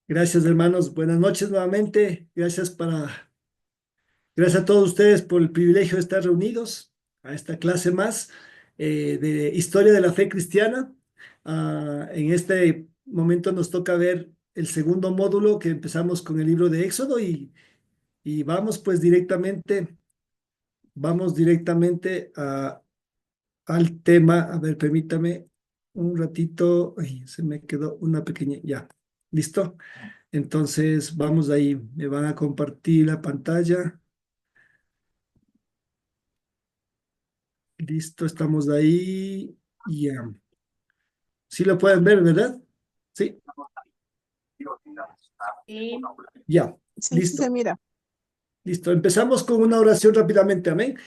Gracias, hermanos. Buenas noches nuevamente. Gracias a todos ustedes por el privilegio de estar reunidos a esta clase más de Historia de la Fe Cristiana. En este momento nos toca ver el segundo módulo que empezamos con el libro de Éxodo y vamos directamente al tema. A ver, permítame un ratito. Ay, se me quedó una pequeña. Ya, listo. Entonces, vamos ahí. Me van a compartir la pantalla. Listo, estamos ahí. Ya. Sí lo pueden ver, ¿verdad? Sí. Sí, Ya. Sí, sí se Listo. mira. Listo. Empezamos con una oración rápidamente. Amén.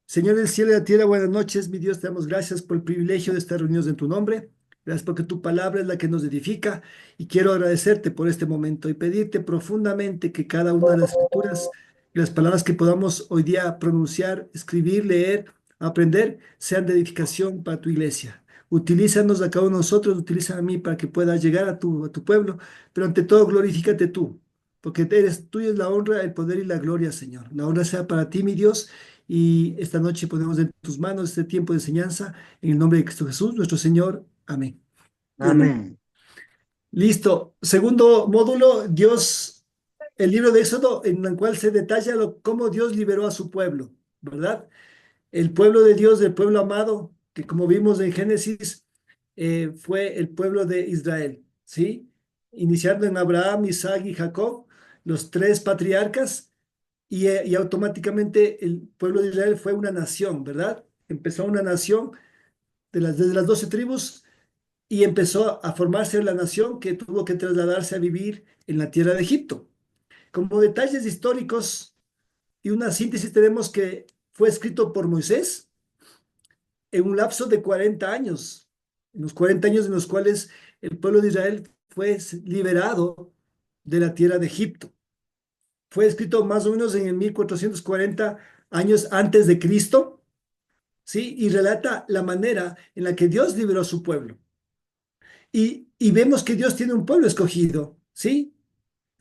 Señor del cielo y de la tierra, buenas noches, mi Dios, te damos gracias por el privilegio de estar reunidos en tu nombre. Gracias porque tu palabra es la que nos edifica y quiero agradecerte por este momento y pedirte profundamente que cada una de las escrituras y las palabras que podamos hoy día pronunciar, escribir, leer, aprender, sean de edificación para tu iglesia. Utilízanos a cada uno de nosotros, utiliza a mí para que pueda llegar a tu pueblo, pero ante todo glorifícate tú, porque tuya es la honra, el poder y la gloria, Señor. La honra sea para ti, mi Dios, y esta noche ponemos en tus manos este tiempo de enseñanza en el nombre de Cristo Jesús, nuestro Señor. Amén. Amén. Listo. Segundo módulo, el libro de Éxodo, en el cual se detalla cómo Dios liberó a su pueblo, ¿verdad? El pueblo de Dios, el pueblo amado, que como vimos en Génesis, fue el pueblo de Israel, ¿sí? Iniciando en Abraham, Isaac y Jacob, los tres patriarcas, y automáticamente el pueblo de Israel fue una nación, ¿verdad? Empezó una nación desde las 12 tribus y empezó a formarse la nación que tuvo que trasladarse a vivir en la tierra de Egipto. Como detalles históricos y una síntesis tenemos que fue escrito por Moisés en un lapso de 40 años, en los 40 años en los cuales el pueblo de Israel fue liberado de la tierra de Egipto. Fue escrito más o menos en el 1440 años antes de Cristo, ¿sí? Y relata la manera en la que Dios liberó a su pueblo. Y vemos que Dios tiene un pueblo escogido, ¿sí?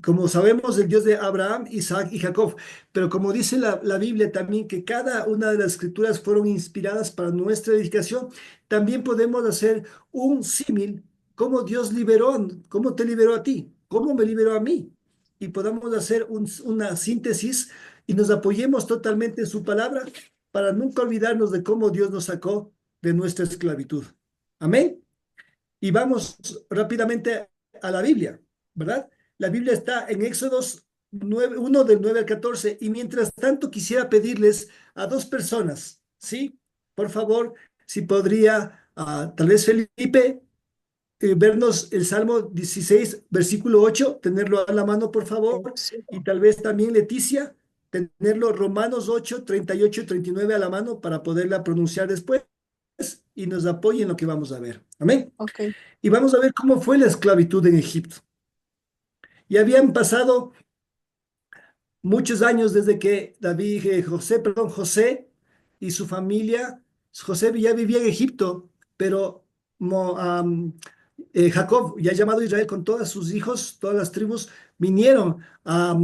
Como sabemos, el Dios de Abraham, Isaac y Jacob. Pero como dice la Biblia también, que cada una de las escrituras fueron inspiradas para nuestra edificación, también podemos hacer un símil, cómo Dios liberó, cómo te liberó a ti, cómo me liberó a mí. Y podamos hacer una síntesis y nos apoyemos totalmente en su palabra para nunca olvidarnos de cómo Dios nos sacó de nuestra esclavitud. Amén. Y vamos rápidamente a la Biblia, ¿verdad? La Biblia está en Éxodos 9, 1 del 9 al 14. Y mientras tanto quisiera pedirles a dos personas, ¿sí? Por favor, si podría, tal vez Felipe, vernos el Salmo 16, versículo 8, tenerlo a la mano, por favor. Y tal vez también Leticia, tenerlo Romanos 8, 38 y 39 a la mano para poderla pronunciar después y nos apoyen en lo que vamos a ver. Amén. Ok. Y vamos a ver cómo fue la esclavitud en Egipto. Y habían pasado muchos años desde que José y su familia, José ya vivía en Egipto, pero Jacob, ya llamado Israel con todos sus hijos, todas las tribus, vinieron a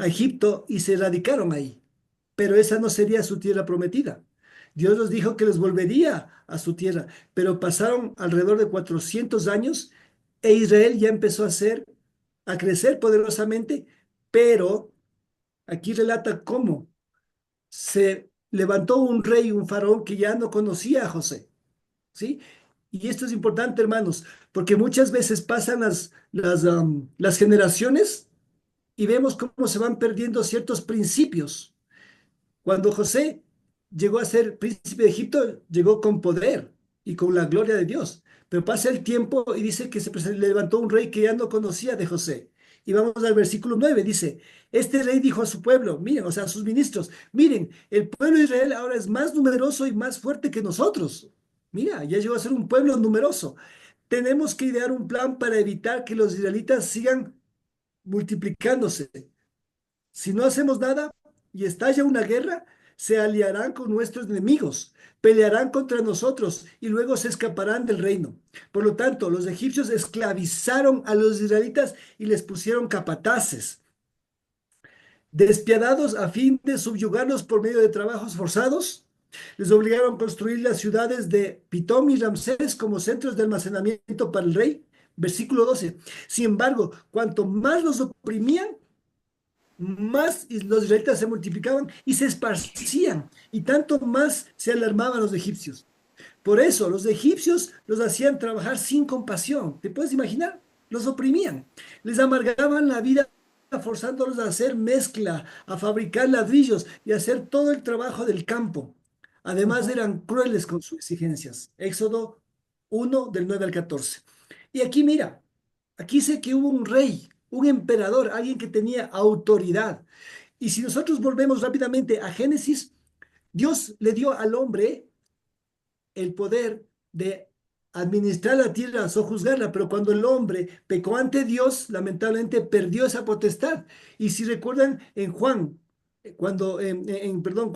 Egipto y se radicaron ahí. Pero esa no sería su tierra prometida. Dios les dijo que les volvería a su tierra, pero pasaron alrededor de 400 años e Israel ya empezó a crecer poderosamente, pero aquí relata cómo se levantó un rey, un faraón que ya no conocía a José, ¿sí? Y esto es importante, hermanos, porque muchas veces pasan las generaciones y vemos cómo se van perdiendo ciertos principios. Cuando José llegó a ser príncipe de Egipto, llegó con poder y con la gloria de Dios. Pero pasa el tiempo y dice que se levantó un rey que ya no conocía de José. Y vamos al versículo 9, dice, este rey dijo a su pueblo, miren, o sea, a sus ministros, miren, el pueblo de Israel ahora es más numeroso y más fuerte que nosotros. Mira, ya llegó a ser un pueblo numeroso. Tenemos que idear un plan para evitar que los israelitas sigan multiplicándose. Si no hacemos nada y estalla una guerra, se aliarán con nuestros enemigos, pelearán contra nosotros y luego se escaparán del reino. Por lo tanto, los egipcios esclavizaron a los israelitas y les pusieron capataces, despiadados a fin de subyugarlos por medio de trabajos forzados. Les obligaron a construir las ciudades de Pitón y Ramsés como centros de almacenamiento para el rey. Versículo 12. Sin embargo, cuanto más los oprimían, más los israelitas se multiplicaban y se esparcían, y tanto más se alarmaban los egipcios. Por eso los egipcios los hacían trabajar sin compasión. ¿Te puedes imaginar? Los oprimían, les amargaban la vida forzándolos a hacer mezcla, a fabricar ladrillos y a hacer todo el trabajo del campo. Además Ujú. eran crueles con sus exigencias. Éxodo 1 del 9 al 14. Y aquí mira, aquí sé que hubo un rey, un emperador, alguien que tenía autoridad. Y si nosotros volvemos rápidamente a Génesis, Dios le dio al hombre el poder de administrar la tierra, sojuzgarla, pero cuando el hombre pecó ante Dios, lamentablemente perdió esa potestad. Y si recuerdan en Juan, perdón,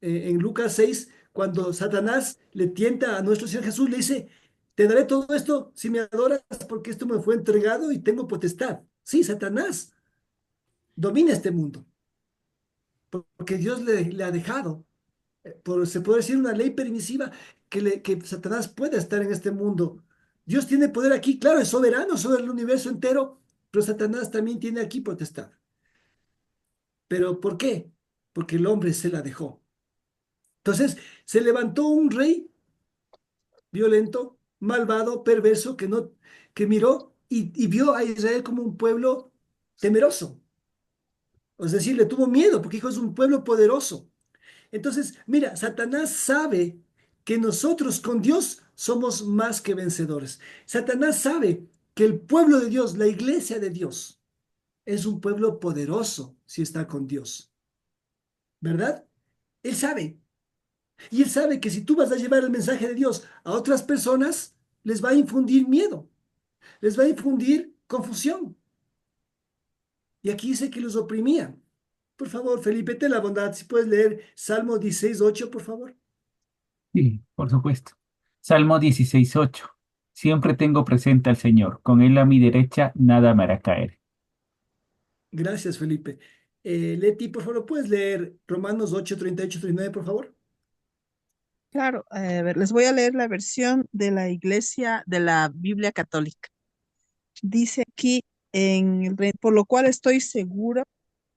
en Lucas 6, cuando Satanás le tienta a nuestro Señor Jesús, le dice, te daré todo esto si me adoras, porque esto me fue entregado y tengo potestad. Sí, Satanás domina este mundo, porque Dios le ha dejado se puede decir una ley permisiva que Satanás puede estar en este mundo. Dios tiene poder aquí, claro, es soberano sobre el universo entero, pero Satanás también tiene aquí potestad. ¿Pero por qué? Porque el hombre se la dejó. Entonces, se levantó un rey violento, malvado, perverso, que miró y vio a Israel como un pueblo temeroso. Es decir, le tuvo miedo porque dijo, es un pueblo poderoso. Entonces, mira, Satanás sabe que nosotros con Dios somos más que vencedores. Satanás sabe que el pueblo de Dios, la iglesia de Dios, es un pueblo poderoso si está con Dios, ¿verdad? Él sabe. Y él sabe que si tú vas a llevar el mensaje de Dios a otras personas, les va a infundir miedo, les va a infundir confusión. Y aquí dice que los oprimían. Por favor, Felipe, ten la bondad, si puedes leer Salmo 16:8, por favor. Sí, por supuesto. Salmo 16:8. Siempre tengo presente al Señor. Con Él a mi derecha, nada me hará caer. Gracias, Felipe. Leti, por favor, ¿puedes leer Romanos 8:38-39, por favor? Claro, a ver, les voy a leer la versión de la Iglesia de la Biblia Católica. Dice aquí, por lo cual estoy seguro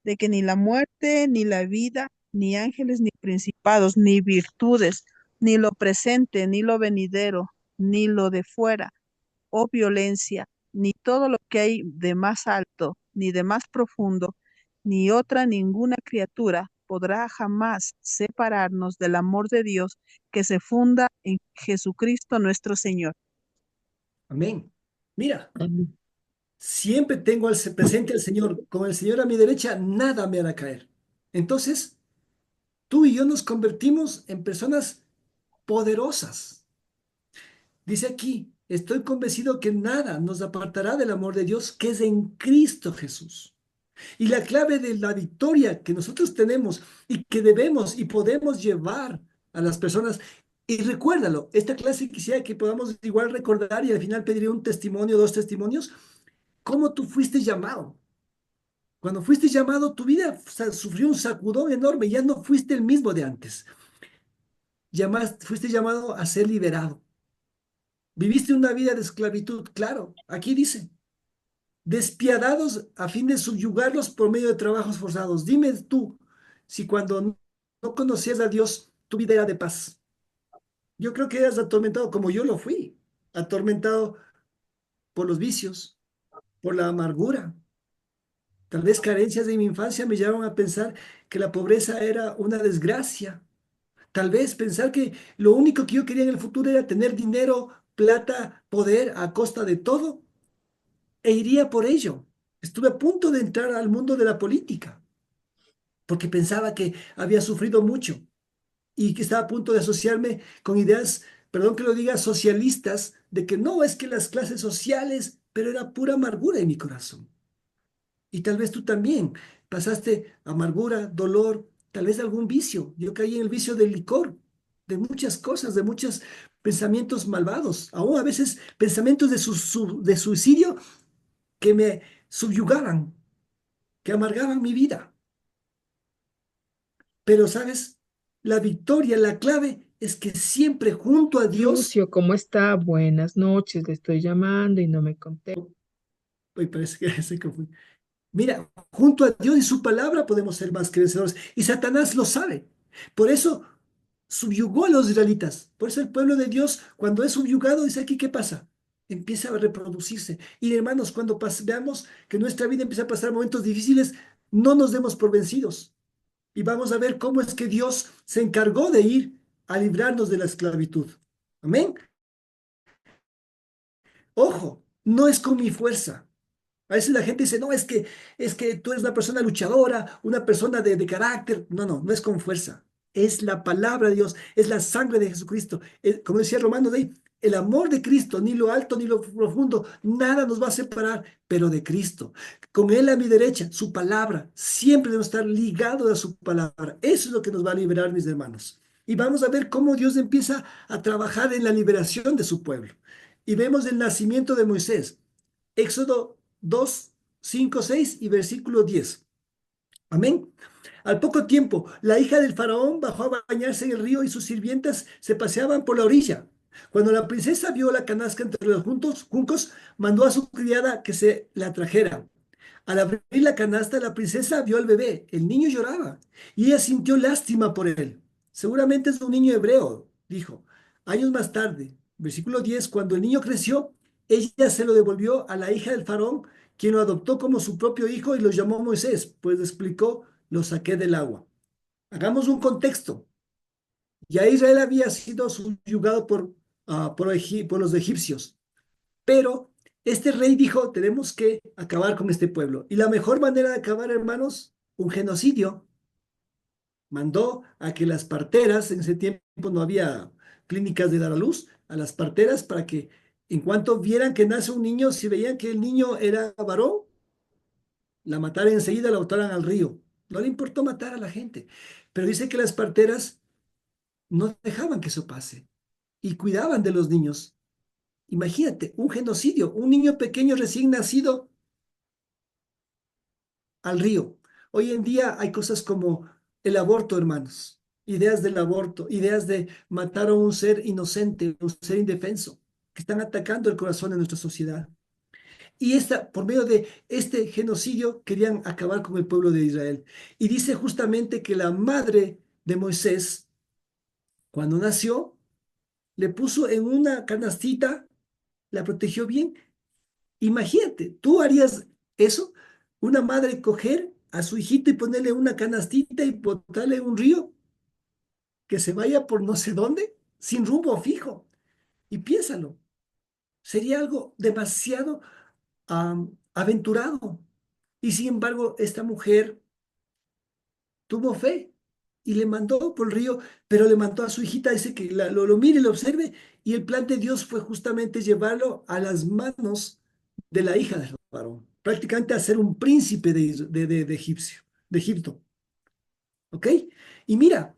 de que ni la muerte, ni la vida, ni ángeles, ni principados, ni virtudes, ni lo presente, ni lo venidero, ni lo de fuera, o violencia, ni todo lo que hay de más alto, ni de más profundo, ni otra ninguna criatura podrá jamás separarnos del amor de Dios que se funda en Jesucristo nuestro Señor. Amén. Mira, Amén. siempre tengo presente al Señor. Con el Señor a mi derecha, nada me hará caer. Entonces, tú y yo nos convertimos en personas poderosas. Dice aquí, estoy convencido que nada nos apartará del amor de Dios que es en Cristo Jesús. Y la clave de la victoria que nosotros tenemos y que debemos y podemos llevar a las personas, y recuérdalo, esta clase quisiera que podamos igual recordar y al final pediré un testimonio, dos testimonios, cómo tú fuiste llamado. Cuando fuiste llamado, tu vida sufrió un sacudón enorme, ya no fuiste el mismo de antes. Fuiste llamado a ser liberado. Viviste una vida de esclavitud, claro, aquí dice, despiadados a fin de subyugarlos por medio de trabajos forzados. Dime tú, si cuando no conocías a Dios, tu vida era de paz. Yo creo que eras atormentado como yo lo fui, atormentado por los vicios, por la amargura. Tal vez carencias de mi infancia me llevaron a pensar que la pobreza era una desgracia. Tal vez pensar que lo único que yo quería en el futuro era tener dinero, plata, poder a costa de todo e iría por ello. Estuve a punto de entrar al mundo de la política porque pensaba que había sufrido mucho y que estaba a punto de asociarme con ideas, perdón que lo diga, socialistas, de que no es que las clases sociales, pero era pura amargura en mi corazón. Y tal vez tú también pasaste amargura, dolor, tal vez algún vicio. Yo caí en el vicio del licor, de muchas cosas, de muchos pensamientos malvados, aún a veces pensamientos de suicidio que me subyugaban, que amargaban mi vida. Pero, ¿sabes? La victoria, la clave es que siempre junto a Dios, Lucio, ¿cómo está? Buenas noches, le estoy llamando y no me contesta. hoy parece que se confunde. Mira, junto a Dios y su palabra podemos ser más que vencedores. Y Satanás lo sabe. Por eso subyugó a los israelitas. Por eso el pueblo de Dios, cuando es subyugado, dice aquí, ¿qué pasa? Empieza a reproducirse. Y hermanos, cuando veamos que nuestra vida empieza a pasar momentos difíciles, no nos demos por vencidos. Y vamos a ver cómo es que Dios se encargó de ir a librarnos de la esclavitud. Amén. Ojo, no es con mi fuerza. A veces la gente dice, no, es que tú eres una persona luchadora, una persona de carácter. No, no, no es con fuerza. Es la palabra de Dios, es la sangre de Jesucristo. Como decía Romano de ahí, el amor de Cristo, ni lo alto ni lo profundo, nada nos va a separar, pero de Cristo. Con Él a mi derecha, su palabra. Siempre debemos estar ligados a su palabra. Eso es lo que nos va a liberar, mis hermanos. Y vamos a ver cómo Dios empieza a trabajar en la liberación de su pueblo. Y vemos el nacimiento de Moisés. Éxodo 2, 5, 6 y versículo 10. Amén. Al poco tiempo, la hija del faraón bajó a bañarse en el río y sus sirvientas se paseaban por la orilla. Cuando la princesa vio la canasca entre los juncos, mandó a su criada que se la trajera. Al abrir la canasta, la princesa vio al bebé. El niño lloraba y ella sintió lástima por él. Seguramente es un niño hebreo, dijo. Años más tarde, versículo 10, cuando el niño creció, ella se lo devolvió a la hija del faraón, quien lo adoptó como su propio hijo y lo llamó Moisés, pues le explicó, lo saqué del agua. Hagamos un contexto. Ya Israel había sido subyugado por los egipcios. Pero este rey dijo, tenemos que acabar con este pueblo. Y la mejor manera de acabar, hermanos, un genocidio. Mandó a que las parteras, en ese tiempo no había clínicas de dar a luz, a las parteras para que en cuanto vieran que nace un niño, si veían que el niño era varón, la mataran enseguida, la botaran al río. No le importó matar a la gente. Pero dice que las parteras no dejaban que eso pase y cuidaban de los niños. Imagínate, un genocidio, un niño pequeño recién nacido al río. Hoy en día hay cosas como el aborto, hermanos, ideas del aborto, ideas de matar a un ser inocente, un ser indefenso, que están atacando el corazón de nuestra sociedad. Y por medio de este genocidio querían acabar con el pueblo de Israel. Y dice justamente que la madre de Moisés, cuando nació, le puso en una canastita, la protegió bien. Imagínate, ¿tú harías eso? Una madre coger a su hijito y ponerle una canastita y botarle en un río que se vaya por no sé dónde, sin rumbo fijo. Y piénsalo, sería algo demasiado aventurado. Y sin embargo, esta mujer tuvo fe y le mandó por el río, pero le mandó a su hijita, dice que lo mire, lo observe, y el plan de Dios fue justamente llevarlo a las manos de la hija del faraón, prácticamente a ser un príncipe de Egipto, ¿ok? Y mira,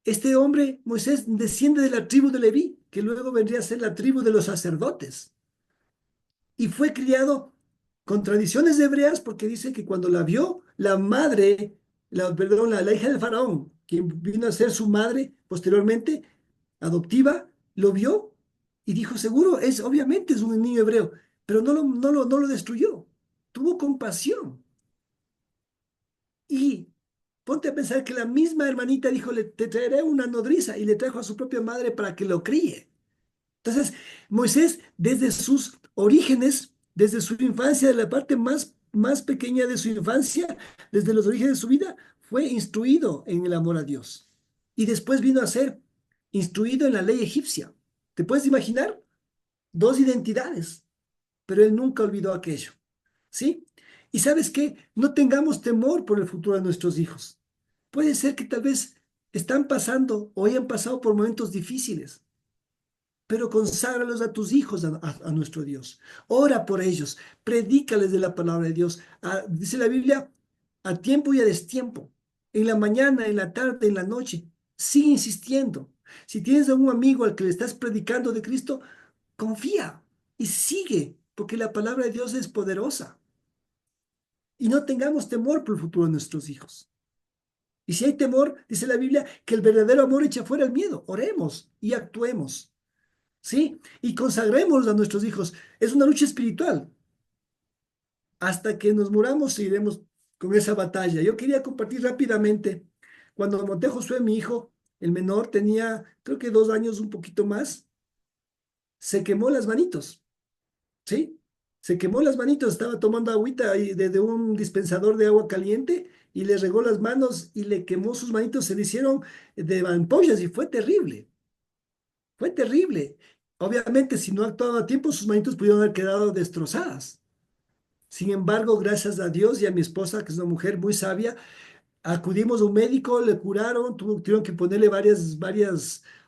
este hombre, Moisés, desciende de la tribu de Leví, que luego vendría a ser la tribu de los sacerdotes, y fue criado con tradiciones hebreas porque dice que cuando la vio, la madre, perdón, la hija del faraón, quien vino a ser su madre posteriormente, adoptiva, lo vio y dijo, seguro, obviamente es un niño hebreo, pero no lo destruyó, tuvo compasión. Y ponte a pensar que la misma hermanita dijo, te traeré una nodriza y le trajo a su propia madre para que lo críe. Entonces, Moisés, desde sus orígenes, desde su infancia, de la parte más pequeña de su infancia, desde los orígenes de su vida, fue instruido en el amor a Dios. Y después vino a ser instruido en la ley egipcia. ¿Te puedes imaginar? Dos identidades, pero él nunca olvidó aquello. ¿Sí? Y sabes qué, no tengamos temor por el futuro de nuestros hijos. Puede ser que tal vez están pasando o hayan pasado por momentos difíciles, pero conságralos a tus hijos, a nuestro Dios. Ora por ellos, predícales de la palabra de Dios. Dice la Biblia, a tiempo y a destiempo. en la mañana, en la tarde, en la noche. Sigue insistiendo. Si tienes a un amigo al que le estás predicando de Cristo, confía y sigue, porque la palabra de Dios es poderosa. Y no tengamos temor por el futuro de nuestros hijos. Y si hay temor, dice la Biblia, que el verdadero amor echa fuera el miedo. Oremos y actuemos, ¿sí? Y consagremos a nuestros hijos. Es una lucha espiritual. Hasta que nos muramos seguiremos con esa batalla. Yo quería compartir rápidamente, cuando monté Josué, mi hijo, el menor, tenía creo que 2 años, un poquito más, se quemó las manitos, ¿sí? Se quemó las manitos, estaba tomando agüita ahí de un dispensador de agua caliente y le regó las manos y le quemó sus manitos, se le hicieron de ampollas y fue terrible, fue terrible. Obviamente, si no actuaba a tiempo, sus manitos pudieron haber quedado destrozadas. Sin embargo, gracias a Dios y a mi esposa, que es una mujer muy sabia, acudimos a un médico, le curaron, tuvieron que ponerle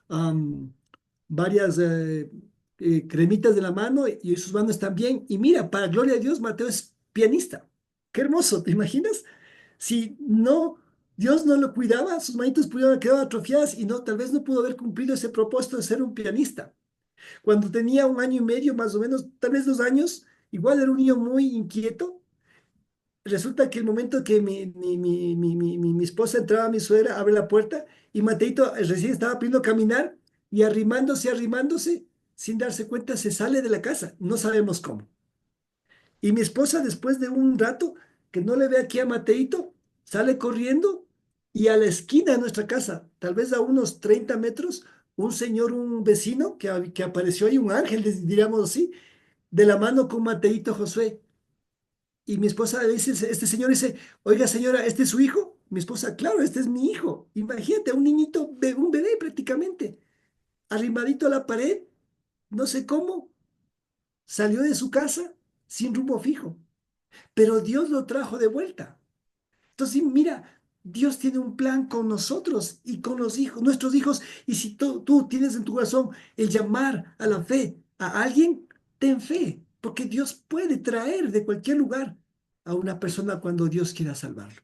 am, varias cremitas de la mano y sus manos están bien. Y mira, para gloria de Dios, Mateo es pianista. Qué hermoso, ¿te imaginas? Si no, Dios no lo cuidaba, sus manitos pudieron haber quedado atrofiadas y no, tal vez no pudo haber cumplido ese propósito de ser un pianista. Cuando tenía 1 año y medio, más o menos, tal vez 2 años, igual era un niño muy inquieto. Resulta que el momento que mi esposa entraba, mi suegra abre la puerta y Mateito recién estaba aprendiendo a caminar y arrimándose, sin darse cuenta, se sale de la casa. No sabemos cómo. Y mi esposa, después de un rato que no le ve aquí a Mateito, sale corriendo y a la esquina de nuestra casa, tal vez a unos 30 metros, un señor, un vecino que apareció ahí, un ángel, diríamos así, de la mano con Mateito Josué. Y mi esposa le dice, este señor dice, oiga señora, ¿este es su hijo? Mi esposa, claro, este es mi hijo. Imagínate, un niñito, un bebé prácticamente, arrimadito a la pared, no sé cómo, salió de su casa sin rumbo fijo, pero Dios lo trajo de vuelta. Entonces, sí, mira, Dios tiene un plan con nosotros y con los hijos, nuestros hijos, y si tú tienes en tu corazón el llamar a la fe a alguien, ten fe, porque Dios puede traer de cualquier lugar a una persona cuando Dios quiera salvarlo.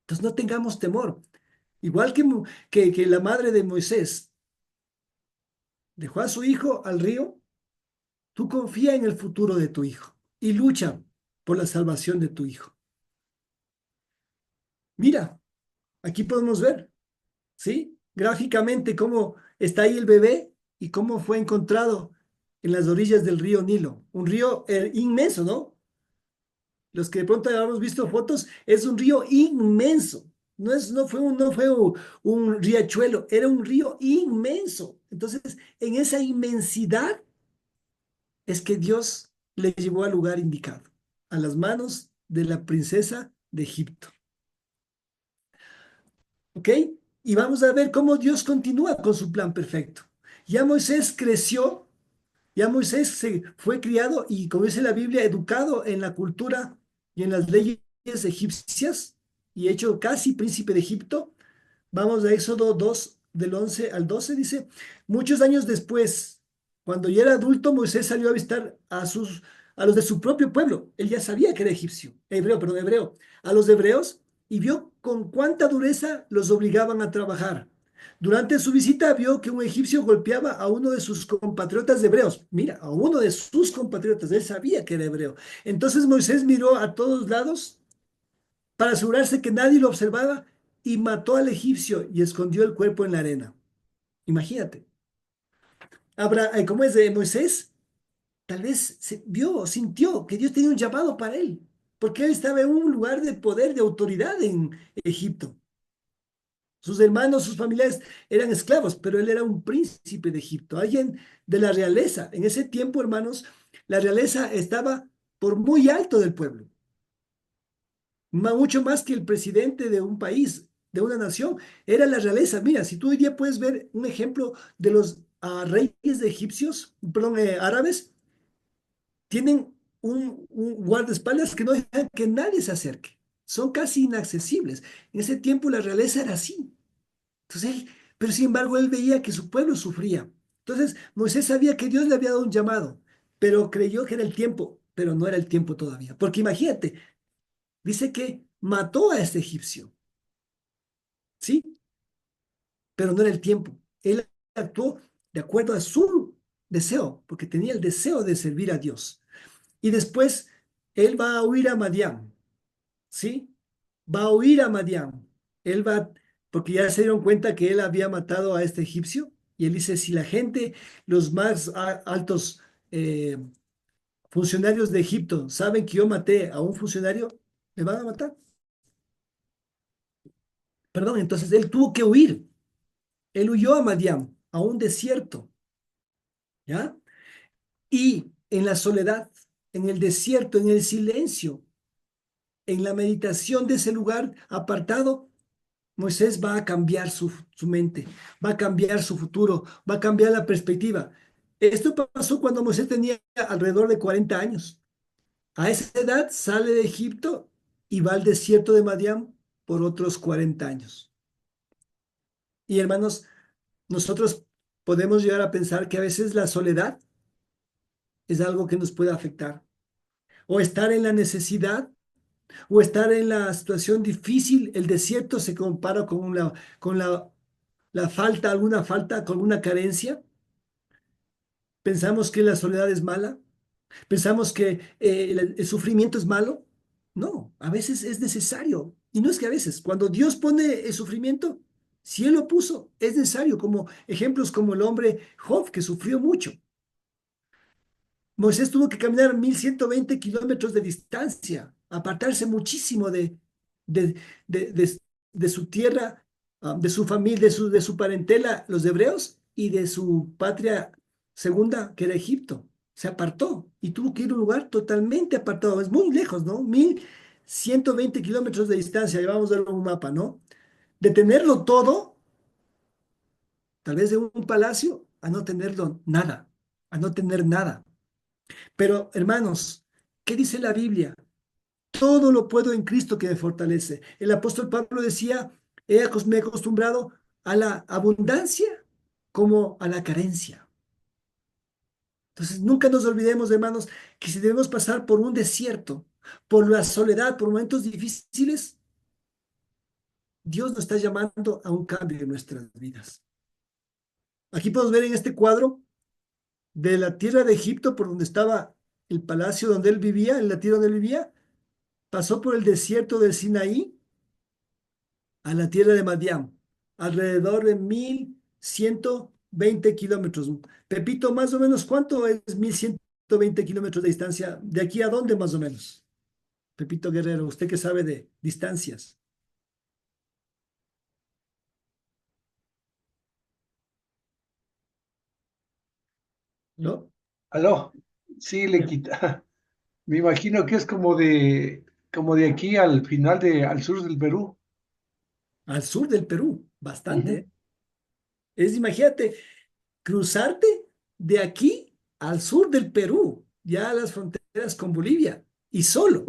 Entonces no tengamos temor. Igual que la madre de Moisés dejó a su hijo al río, tú confía en el futuro de tu hijo y lucha por la salvación de tu hijo. Mira, aquí podemos ver, ¿sí? Gráficamente cómo está ahí el bebé y cómo fue encontrado en las orillas del río Nilo. Un río inmenso, ¿no? Los que de pronto habíamos visto fotos, es un río inmenso. No fue un riachuelo, era un río inmenso. Entonces, en esa inmensidad es que Dios le llevó al lugar indicado, a las manos de la princesa de Egipto. ¿Ok? Y vamos a ver cómo Dios continúa con su plan perfecto. Ya Moisés creció, ya Moisés se fue criado y, como dice la Biblia, educado en la cultura y en las leyes egipcias y hecho casi príncipe de Egipto. Vamos a Éxodo 2, del 11 al 12, dice, muchos años después, cuando ya era adulto, Moisés salió a visitar a los de su propio pueblo. Él ya sabía que era hebreo, a los hebreos, y vio con cuánta dureza los obligaban a trabajar. Durante su visita vio que un egipcio golpeaba a uno de sus compatriotas hebreos. Mira, a uno de sus compatriotas, él sabía que era hebreo. Entonces Moisés miró a todos lados para asegurarse que nadie lo observaba y mató al egipcio y escondió el cuerpo en la arena. Imagínate. ¿Cómo es de Moisés? Tal vez sintió que Dios tenía un llamado para él, porque él estaba en un lugar de poder, de autoridad en Egipto. Sus hermanos, sus familiares eran esclavos, pero él era un príncipe de Egipto, alguien de la realeza. En ese tiempo, hermanos, la realeza estaba por muy alto del pueblo, mucho más que el presidente de un país, de una nación, era la realeza. Mira, si tú hoy día puedes ver un ejemplo de los reyes de egipcios, perdón, árabes, tienen un guardaespaldas que no dejan que nadie se acerque. Son casi inaccesibles. En ese tiempo la realeza era así. Entonces pero sin embargo él veía que su pueblo sufría. Entonces Moisés sabía que Dios le había dado un llamado, pero creyó que era el tiempo, pero no era el tiempo todavía. Porque imagínate, dice que mató a este egipcio. ¿sí? Pero no era el tiempo. Él actuó de acuerdo a su deseo, porque tenía el deseo de servir a Dios. Y después él va a huir a Madián, ¿sí? Va a huir a Madián. Él va, porque ya se dieron cuenta que él había matado a este egipcio. Y él dice, si la gente, los más altos funcionarios de Egipto saben que yo maté a un funcionario, me van a matar. Perdón, entonces él tuvo que huir. Él huyó a Madián, a un desierto, ¿ya? Y en la soledad, en el desierto, en el silencio, en la meditación de ese lugar apartado, Moisés va a cambiar su mente, va a cambiar su futuro, va a cambiar la perspectiva. Esto pasó cuando Moisés tenía alrededor de 40 años. A esa edad sale de Egipto y va al desierto de Madián por otros 40 años. Y hermanos, nosotros podemos llegar a pensar que a veces la soledad es algo que nos puede afectar. O estar en la necesidad, o estar en la situación difícil. El desierto se compara con la falta, alguna falta, con una carencia. Pensamos que la soledad es mala. Pensamos que el sufrimiento es malo. No, a veces es necesario. Y no es que a veces, cuando Dios pone el sufrimiento, si Él lo puso, es necesario, como ejemplos como el hombre Job, que sufrió mucho. Moisés tuvo que caminar 1120 kilómetros de distancia, apartarse muchísimo de, de, de- de su tierra, de su familia, de su parentela, los hebreos, y de su patria segunda, que era Egipto. Se apartó y tuvo que ir a un lugar totalmente apartado. Es muy lejos, ¿no? 1120 kilómetros de distancia, llevamos a ver un mapa, ¿no? De tenerlo todo, tal vez de un palacio, a no tenerlo nada, a no tener nada. Pero, hermanos, ¿qué dice la Biblia? Todo lo puedo en Cristo que me fortalece. El apóstol Pablo decía, me he acostumbrado a la abundancia como a la carencia. Entonces, nunca nos olvidemos, hermanos, que si debemos pasar por un desierto, por la soledad, por momentos difíciles, Dios nos está llamando a un cambio en nuestras vidas. Aquí podemos ver en este cuadro de la tierra de Egipto, por donde estaba el palacio donde él vivía, en la tierra donde él vivía, pasó por el desierto del Sinaí a la tierra de Madián, alrededor de 1120 kilómetros. Pepito, más o menos, ¿cuánto es 1120 kilómetros de distancia? ¿De aquí a dónde más o menos? Pepito Guerrero, usted que sabe de distancias, ¿no? Aló, sí, le quita. Me imagino que es como de aquí al final al sur del Perú. Al sur del Perú, bastante, Ujú. ¿eh? Imagínate, cruzarte de aquí al sur del Perú, ya a las fronteras con Bolivia, y solo,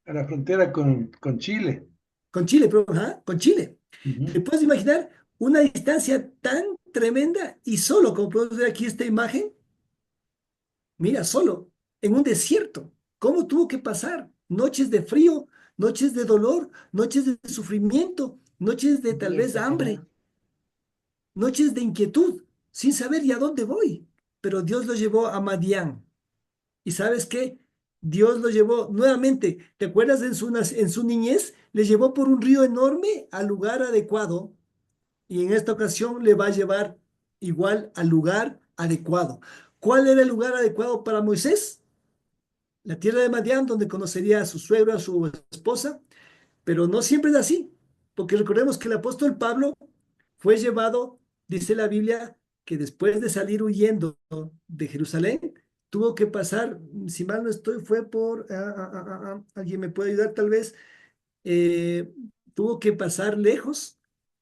A la frontera con Chile. con Chile, pero, ajá, con Chile. ¿Te Ujú. puedes imaginar una distancia tan tremenda y solo, como podemos ver aquí esta imagen? Mira, solo, en un desierto. ¿Cómo tuvo que pasar? Noches de frío, noches de dolor, noches de sufrimiento, noches de tal vez hambre, noches de inquietud, sin saber ya dónde voy. Pero Dios lo llevó a Madián. ¿Y sabes qué? Dios lo llevó nuevamente. ¿Te acuerdas en su niñez? Le llevó por un río enorme al lugar adecuado y en esta ocasión le va a llevar igual al lugar adecuado. ¿Cuál era el lugar adecuado para Moisés? La tierra de Madián, donde conocería a su suegra, a su esposa, pero no siempre es así, porque recordemos que el apóstol Pablo fue llevado, dice la Biblia, que después de salir huyendo de Jerusalén, tuvo que pasar, si mal no estoy, fue por, alguien me puede ayudar tal vez, eh, tuvo que pasar lejos,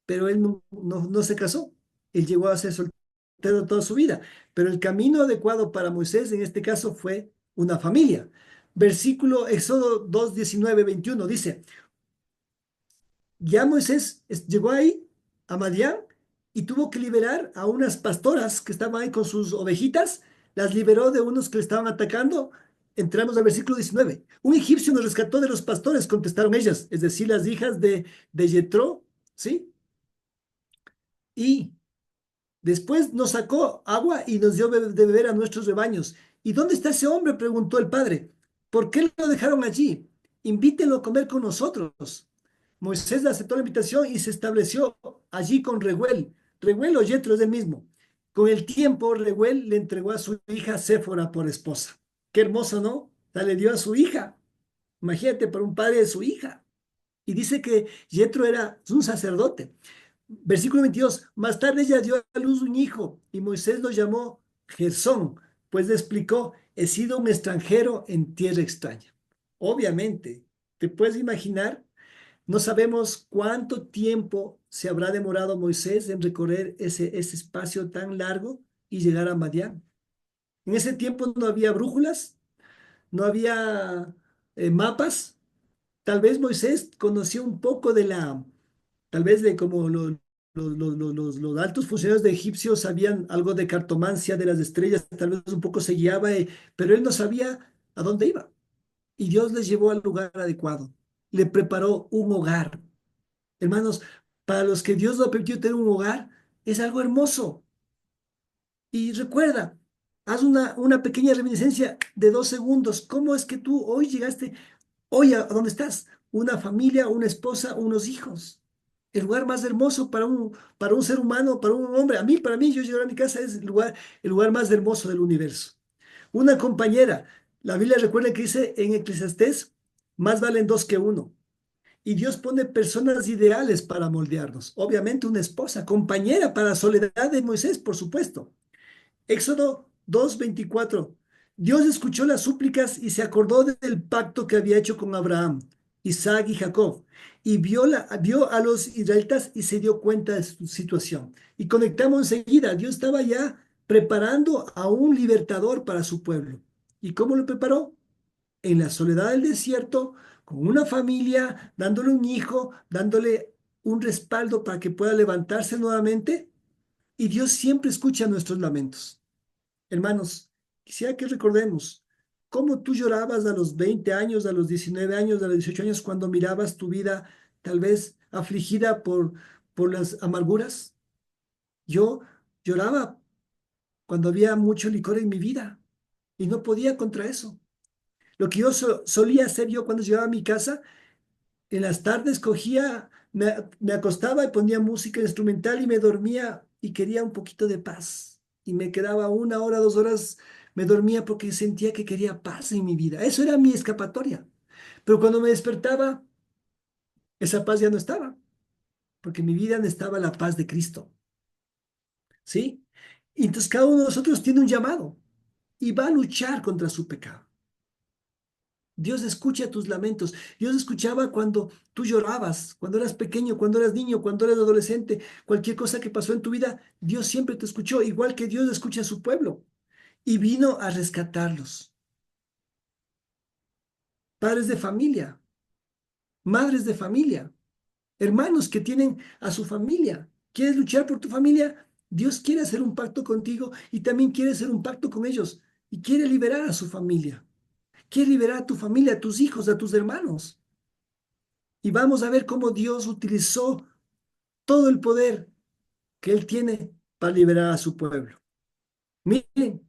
pero él no se casó. Él llegó a ser soltero toda su vida. Pero el camino adecuado para Moisés en este caso fue una familia. Versículo Éxodo 2, 19, 21 dice, ya Moisés llegó ahí, a Madián, y tuvo que liberar a unas pastoras que estaban ahí con sus ovejitas, las liberó de unos que le estaban atacando. Entramos al versículo 19. Un egipcio nos rescató de los pastores, contestaron ellas, es decir, las hijas de Jetro, ¿sí? Y después nos sacó agua y nos dio de beber a nuestros rebaños. ¿Y dónde está ese hombre?, preguntó el padre. ¿Por qué lo dejaron allí? Invítenlo a comer con nosotros. Moisés aceptó la invitación y se estableció allí con Reguel. Reguel o Yetro es el mismo. Con el tiempo, Reguel le entregó a su hija Séfora por esposa. Qué hermoso, ¿no? O sea, le dio a su hija. Imagínate, para un padre de su hija. Y dice que Yetro era un sacerdote. Versículo 22. Más tarde ella dio a luz un hijo y Moisés lo llamó Gersón, pues le explicó: he sido un extranjero en tierra extraña. Obviamente, te puedes imaginar, no sabemos cuánto tiempo se habrá demorado Moisés en recorrer ese espacio tan largo y llegar a Madián. En ese tiempo no había brújulas, no había mapas. Tal vez Moisés conocía un poco tal vez de como los altos funcionarios de egipcios sabían algo de cartomancia de las estrellas, tal vez un poco se guiaba, pero él no sabía a dónde iba. Y Dios les llevó al lugar adecuado, le preparó un hogar. Hermanos, para los que Dios lo permitió tener un hogar, es algo hermoso. Y recuerda, haz una pequeña reminiscencia de 2 segundos. ¿Cómo es que tú hoy llegaste, hoy a dónde estás? Una familia, una esposa, unos hijos. El lugar más hermoso para un ser humano, para un hombre. Para mí, yo llegar a mi casa es el lugar más hermoso del universo. Una compañera. La Biblia recuerda que dice en Eclesiastés, más valen dos que uno. Y Dios pone personas ideales para moldearnos. Obviamente una esposa, compañera para la soledad de Moisés, por supuesto. Éxodo 2:24. Dios escuchó las súplicas y se acordó del pacto que había hecho con Abraham, Isaac y Jacob. Y vio a los israelitas y se dio cuenta de su situación. Y conectamos enseguida. Dios estaba ya preparando a un libertador para su pueblo. ¿Y cómo lo preparó? En la soledad del desierto, con una familia, dándole un hijo, dándole un respaldo para que pueda levantarse nuevamente. Y Dios siempre escucha nuestros lamentos. Hermanos, quisiera que recordemos cómo tú llorabas a los 20 años, a los 19 años, a los 18 años, cuando mirabas tu vida tal vez afligida por las amarguras. Yo lloraba cuando había mucho licor en mi vida y no podía contra eso. Lo que yo solía hacer yo cuando llegaba a mi casa, en las tardes me acostaba y ponía música instrumental y me dormía y quería un poquito de paz. Y me quedaba 1 hora, 2 horas, me dormía porque sentía que quería paz en mi vida. Eso era mi escapatoria. Pero cuando me despertaba, esa paz ya no estaba, porque en mi vida necesitaba la paz de Cristo. ¿Sí? Y entonces cada uno de nosotros tiene un llamado y va a luchar contra su pecado. Dios escucha tus lamentos. Dios escuchaba cuando tú llorabas, cuando eras pequeño, cuando eras niño, cuando eras adolescente, cualquier cosa que pasó en tu vida, Dios siempre te escuchó, igual que Dios escucha a su pueblo y vino a rescatarlos. Padres de familia, madres de familia, hermanos que tienen a su familia. ¿Quieres luchar por tu familia? Dios quiere hacer un pacto contigo y también quiere hacer un pacto con ellos y quiere liberar a su familia. Quiere liberar a tu familia, a tus hijos, a tus hermanos. Y vamos a ver cómo Dios utilizó todo el poder que Él tiene para liberar a su pueblo. Miren,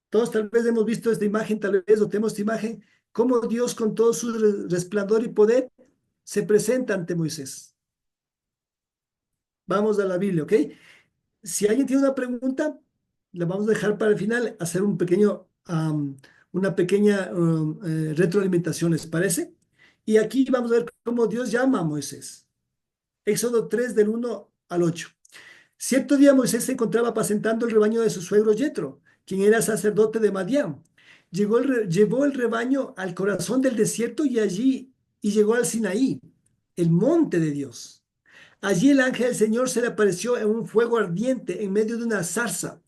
todos tal vez hemos visto esta imagen, tal vez o tenemos esta imagen, cómo Dios con todo su resplandor y poder se presenta ante Moisés. Vamos a la Biblia, ¿ok? Si alguien tiene una pregunta, la vamos a dejar para el final, hacer una pequeña retroalimentación, ¿les parece? Y aquí vamos a ver cómo Dios llama a Moisés. Éxodo 3 del 1 al 8. Cierto día Moisés se encontraba apacentando el rebaño de su suegro Yetro, quien era sacerdote de Madián. Llevó el rebaño al corazón del desierto y llegó al Sinaí, el monte de Dios. Allí el ángel del Señor se le apareció en un fuego ardiente en medio de una zarza.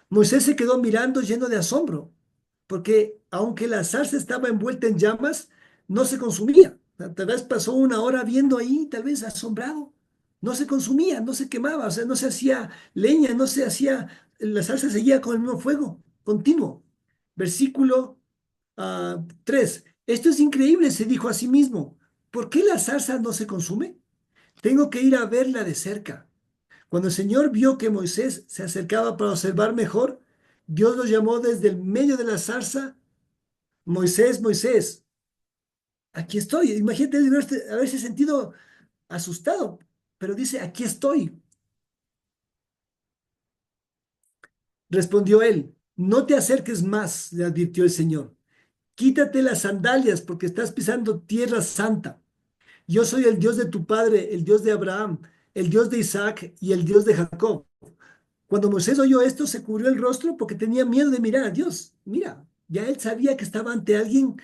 Moisés se quedó mirando lleno de asombro, porque aunque la zarza estaba envuelta en llamas, no se consumía. Tal vez pasó 1 hora viendo ahí, tal vez asombrado. No se consumía, no se quemaba, o sea, no se hacía leña, no se hacía, la zarza seguía con el mismo fuego, continuo. Versículo 3. Esto es increíble, se dijo a sí mismo. ¿Por qué la zarza no se consume? Tengo que ir a verla de cerca. Cuando el Señor vio que Moisés se acercaba para observar mejor, Dios lo llamó desde el medio de la zarza: Moisés, Moisés, aquí estoy. Imagínate él haberse sentido asustado, pero dice, aquí estoy. Respondió él, no te acerques más, le advirtió el Señor. Quítate las sandalias porque estás pisando tierra santa. Yo soy el Dios de tu padre, el Dios de Abraham, el Dios de Isaac y el Dios de Jacob. Cuando Moisés oyó esto, se cubrió el rostro porque tenía miedo de mirar a Dios. Mira, ya él sabía que estaba ante alguien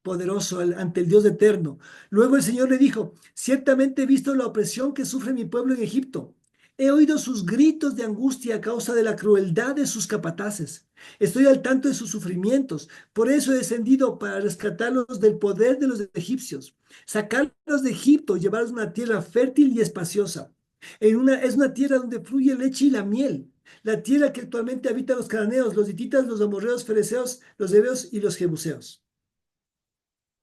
poderoso, ante el Dios eterno. Luego el Señor le dijo, ciertamente he visto la opresión que sufre mi pueblo en Egipto. He oído sus gritos de angustia a causa de la crueldad de sus capataces. Estoy al tanto de sus sufrimientos. Por eso he descendido para rescatarlos del poder de los egipcios, sacarlos de Egipto, llevarlos a una tierra fértil y espaciosa. Es una tierra donde fluye leche y la miel. La tierra que actualmente habitan los cananeos, los hititas, los amorreos, fereceos, los heveos y los jebuseos.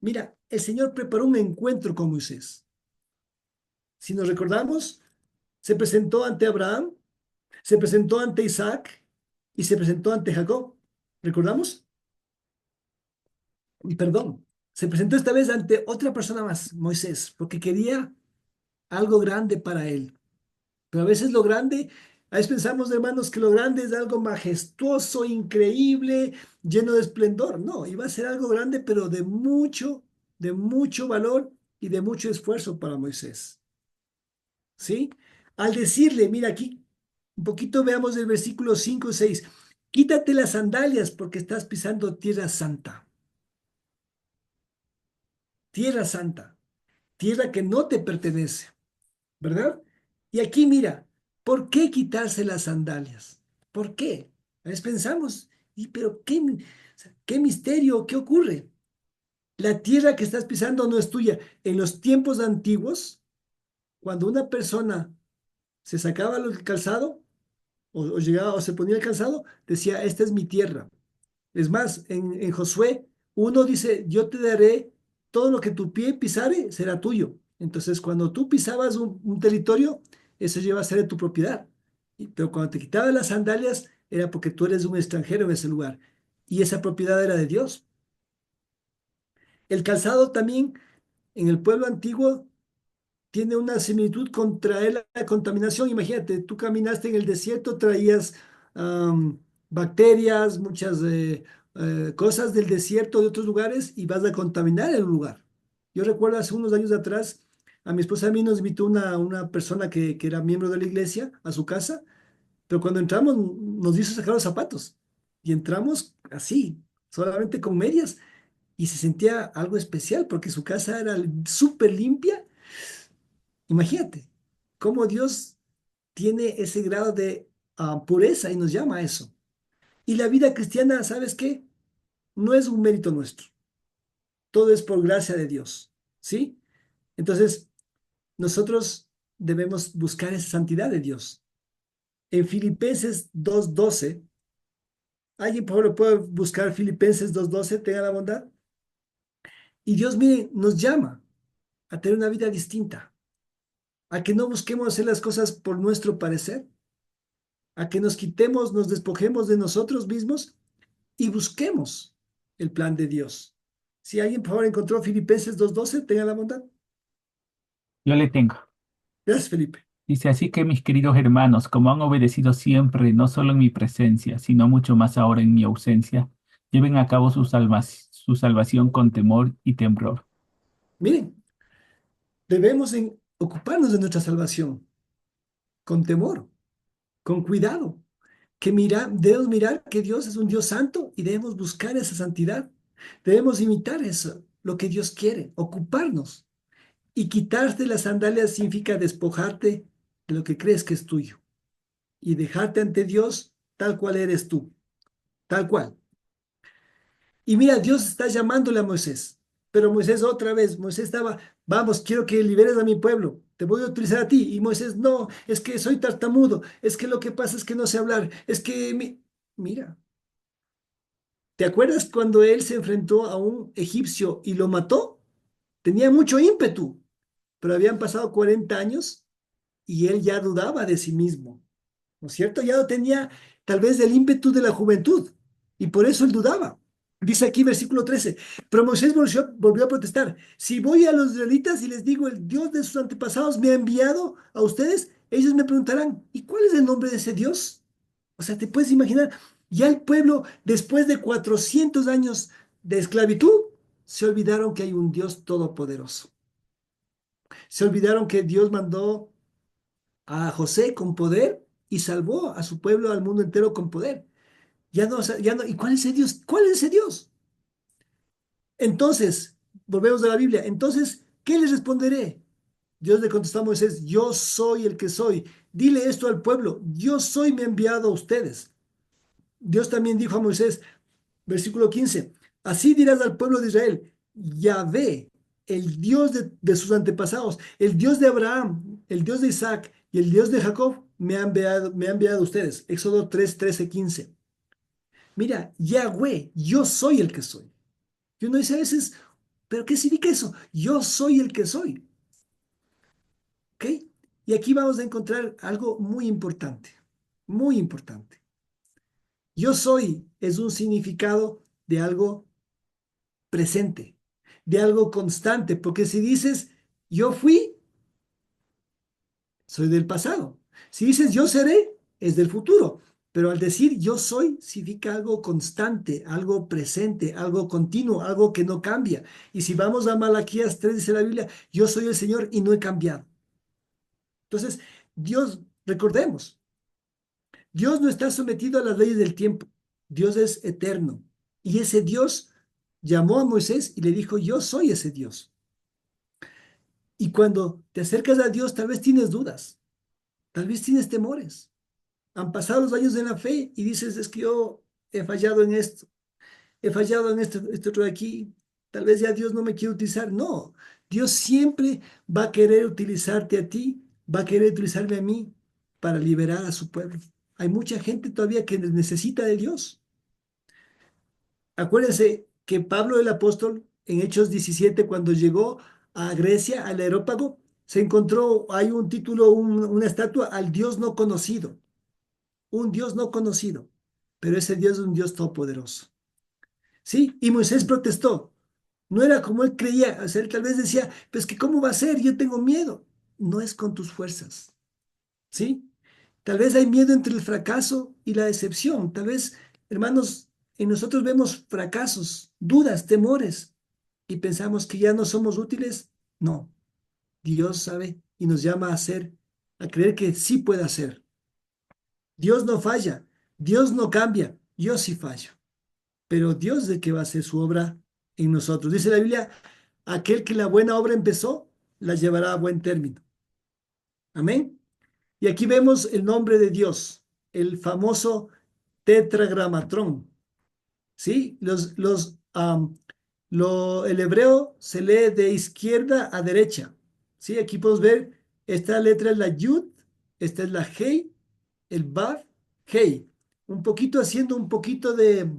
Mira, el Señor preparó un encuentro con Moisés. Si nos recordamos, se presentó ante Abraham, se presentó ante Isaac y se presentó ante Jacob. ¿Recordamos? Y perdón, se presentó esta vez ante otra persona más, Moisés, porque quería algo grande para él. Pero a veces lo grande, a veces pensamos, hermanos, que lo grande es algo majestuoso, increíble, lleno de esplendor. No, iba a ser algo grande, pero de mucho valor y de mucho esfuerzo para Moisés. ¿Sí? Al decirle, mira aquí, un poquito veamos el versículo 5 y 6. Quítate las sandalias porque estás pisando tierra santa. Tierra santa. Tierra que no te pertenece. ¿Verdad? Y aquí mira, ¿por qué quitarse las sandalias? ¿Por qué? A veces pensamos, pero qué misterio, ¿qué ocurre? La tierra que estás pisando no es tuya. En los tiempos antiguos, cuando una persona se sacaba el calzado o llegaba o se ponía el calzado, decía, esta es mi tierra. Es más, en Josué, uno dice, yo te daré todo lo que tu pie pisare, será tuyo. Entonces, cuando tú pisabas un territorio, eso lleva a ser de tu propiedad. Pero cuando te quitabas las sandalias, era porque tú eres un extranjero en ese lugar. Y esa propiedad era de Dios. El calzado también, en el pueblo antiguo, tiene una similitud con traer la contaminación. Imagínate, tú caminaste en el desierto, traías bacterias, muchas cosas del desierto de otros lugares y vas a contaminar el lugar. Yo recuerdo hace unos años atrás, a mi esposa y a mí nos invitó una persona que era miembro de la iglesia a su casa, pero cuando entramos nos hizo sacar los zapatos y entramos así, solamente con medias y se sentía algo especial porque su casa era súper limpia. Imagínate cómo Dios tiene ese grado de pureza y nos llama a eso. Y la vida cristiana, ¿sabes qué? No es un mérito nuestro. Todo es por gracia de Dios. ¿Sí? Entonces, nosotros debemos buscar esa santidad de Dios. En Filipenses 2:12, ¿alguien por favor puede buscar Filipenses 2:12? Tenga la bondad. Y Dios, mire, nos llama a tener una vida distinta, a que no busquemos hacer las cosas por nuestro parecer, a que nos quitemos, nos despojemos de nosotros mismos y busquemos el plan de Dios. Si alguien, por favor, encontró Filipenses 2:12, tenga la bondad. Yo le tengo. Gracias, Felipe. Dice, así que mis queridos hermanos, como han obedecido siempre, no solo en mi presencia, sino mucho más ahora en mi ausencia, lleven a cabo su salvación con temor y temblor. Miren, debemos ocuparnos de nuestra salvación con temor, con cuidado, debemos mirar que Dios es un Dios santo y debemos buscar esa santidad. Debemos imitar eso, lo que Dios quiere, ocuparnos. Y quitarte las sandalias significa despojarte de lo que crees que es tuyo y dejarte ante Dios tal cual eres tú, tal cual. Y mira, Dios está llamándole a Moisés, pero Moisés otra vez, Moisés estaba, vamos, quiero que liberes a mi pueblo, te voy a utilizar a ti. Y Moisés, no, es que soy tartamudo, es que lo que pasa es que no sé hablar, es que, mira, ¿te acuerdas cuando él se enfrentó a un egipcio y lo mató? Tenía mucho ímpetu, pero habían pasado 40 años y él ya dudaba de sí mismo, ¿no es cierto? Ya no tenía tal vez el ímpetu de la juventud y por eso él dudaba. Dice aquí versículo 13, pero Moisés volvió a protestar, si voy a los israelitas y les digo, el Dios de sus antepasados me ha enviado a ustedes, ellos me preguntarán, ¿y cuál es el nombre de ese Dios? O sea, te puedes imaginar, ya el pueblo, después de 400 años de esclavitud, se olvidaron que hay un Dios todopoderoso. Se olvidaron que Dios mandó a José con poder y salvó a su pueblo, al mundo entero con poder. Ya no, ¿y cuál es ese Dios? ¿Cuál es ese Dios? Entonces, volvemos a la Biblia. Entonces, ¿qué les responderé? Dios le contestó a Moisés, yo soy el que soy. Dile esto al pueblo, yo soy, me he enviado a ustedes. Dios también dijo a Moisés, versículo 15, así dirás al pueblo de Israel, Yahvé, el Dios de sus antepasados, el Dios de Abraham, el Dios de Isaac y el Dios de Jacob, me ha enviado a ustedes. Éxodo 3, 13, 15. Mira, Yahweh, yo soy el que soy. Y uno dice a veces, ¿pero qué significa eso? Yo soy el que soy. ¿Ok? Y aquí vamos a encontrar algo muy importante, muy importante. Yo soy es un significado de algo presente, de algo constante, porque si dices yo fui, soy del pasado. Si dices yo seré, es del futuro. Pero al decir yo soy, significa algo constante, algo presente, algo continuo, algo que no cambia. Y si vamos a Malaquías 3, dice la Biblia, yo soy el Señor y no he cambiado. Entonces, Dios, recordemos, Dios no está sometido a las leyes del tiempo. Dios es eterno. Y ese Dios llamó a Moisés y le dijo, yo soy ese Dios. Y cuando te acercas a Dios, tal vez tienes dudas, tal vez tienes temores. Han pasado los años en la fe y dices, es que yo he fallado en esto, he fallado en esto otro de aquí, tal vez ya Dios no me quiere utilizar. No, Dios siempre va a querer utilizarte a ti, va a querer utilizarme a mí para liberar a su pueblo. Hay mucha gente todavía que necesita de Dios. Acuérdense que Pablo el apóstol en Hechos 17, cuando llegó a Grecia, al Areópago, se encontró, hay un título, una estatua al Dios no conocido, un Dios no conocido, pero ese Dios es un Dios todopoderoso. ¿Sí? Y Moisés protestó. No era como él creía, o sea, él tal vez decía, pues que cómo va a ser, yo tengo miedo. No es con tus fuerzas, ¿sí? Tal vez hay miedo entre el fracaso y la decepción. Tal vez, hermanos, en nosotros vemos fracasos, dudas, temores y pensamos que ya no somos útiles. No, Dios sabe y nos llama a hacer, a creer que sí puede hacer. Dios no falla, Dios no cambia, yo sí fallo, pero Dios de que va a hacer su obra en nosotros. Dice la Biblia, aquel que la buena obra empezó, la llevará a buen término. Amén. Y aquí vemos el nombre de Dios, el famoso tetragramatrón. ¿Sí? El hebreo se lee de izquierda a derecha. ¿Sí? Aquí podemos ver, esta letra es la Yud, esta es la Hei, el Vav, Hei. Un poquito haciendo un poquito de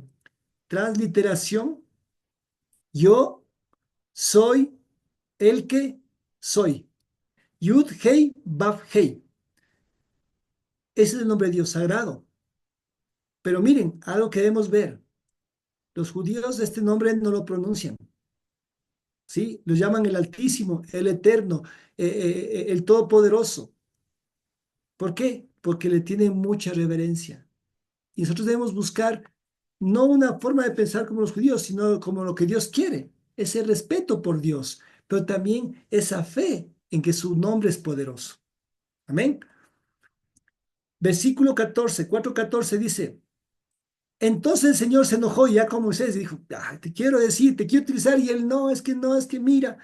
transliteración. Yo soy el que soy. Yud, Hei, Vav, Hei. Ese es el nombre de Dios sagrado. Pero miren, algo que debemos ver. Los judíos este nombre no lo pronuncian, ¿sí? Lo llaman el Altísimo, el Eterno, el Todopoderoso. ¿Por qué? Porque le tienen mucha reverencia. Y nosotros debemos buscar no una forma de pensar como los judíos, sino como lo que Dios quiere, ese respeto por Dios, pero también esa fe en que su nombre es poderoso. Amén. Versículo 14, 4:14 dice, entonces el Señor se enojó ya con Moisés y dijo, te quiero decir, te quiero utilizar. Y él, no, es que mira.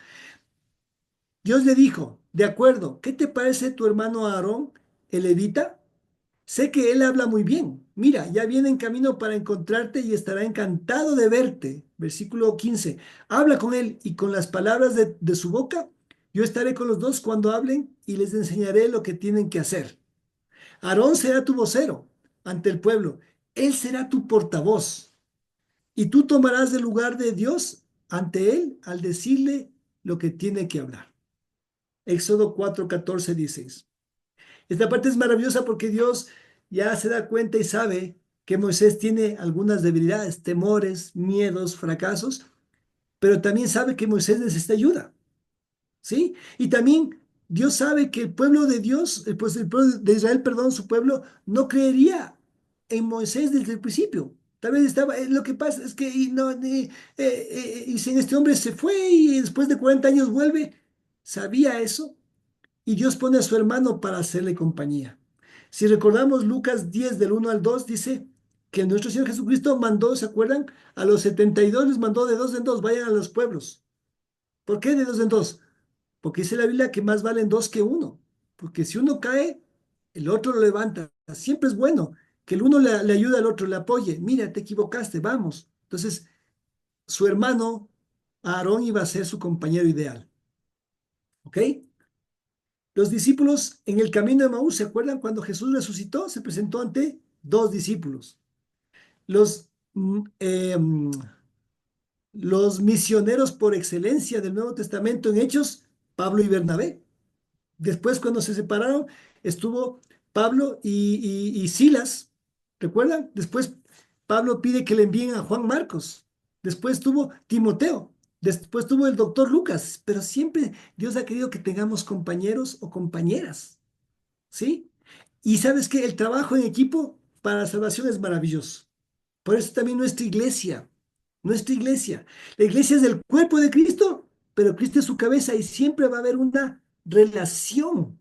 Dios le dijo, de acuerdo, ¿qué te parece tu hermano Aarón, el levita? Sé que él habla muy bien. Mira, ya viene en camino para encontrarte y estará encantado de verte. Versículo 15. Habla con él y con las palabras de su boca, yo estaré con los dos cuando hablen y les enseñaré lo que tienen que hacer. Aarón será tu vocero ante el pueblo. Él será tu portavoz. Y tú tomarás el lugar de Dios ante él al decirle lo que tiene que hablar. Éxodo 4:14 dice. Esta parte es maravillosa porque Dios ya se da cuenta y sabe que Moisés tiene algunas debilidades, temores, miedos, fracasos, pero también sabe que Moisés necesita ayuda. ¿Sí? Y también Dios sabe que el pueblo de Dios, pues el pueblo de Israel, perdón, su pueblo, no creería en Moisés desde el principio. Tal vez estaba, lo que pasa es que y no, y si este hombre se fue y después de 40 años vuelve, sabía eso y Dios pone a su hermano para hacerle compañía. Si recordamos Lucas 10 del 1 al 2 dice que nuestro Señor Jesucristo mandó, ¿se acuerdan? A los 72 les mandó de dos en dos, vayan a los pueblos. ¿Por qué de dos en dos? Porque dice la Biblia que más valen dos que uno. Porque si uno cae, el otro lo levanta. Siempre es bueno que el uno le ayude al otro, le apoye. Mira, te equivocaste, vamos. Entonces, su hermano Aarón iba a ser su compañero ideal. ¿Ok? Los discípulos en el camino de Maús, ¿se acuerdan cuando Jesús resucitó? Se presentó ante dos discípulos. Los, los misioneros por excelencia del Nuevo Testamento en Hechos, Pablo y Bernabé. Después, cuando se separaron, estuvo Pablo y Silas, ¿recuerdan? Después, Pablo pide que le envíen a Juan Marcos. Después tuvo Timoteo. Después tuvo el doctor Lucas. Pero siempre Dios ha querido que tengamos compañeros o compañeras, ¿sí? Y sabes que el trabajo en equipo para la salvación es maravilloso. Por eso también nuestra iglesia. La iglesia es el cuerpo de Cristo, pero Cristo es su cabeza y siempre va a haber una relación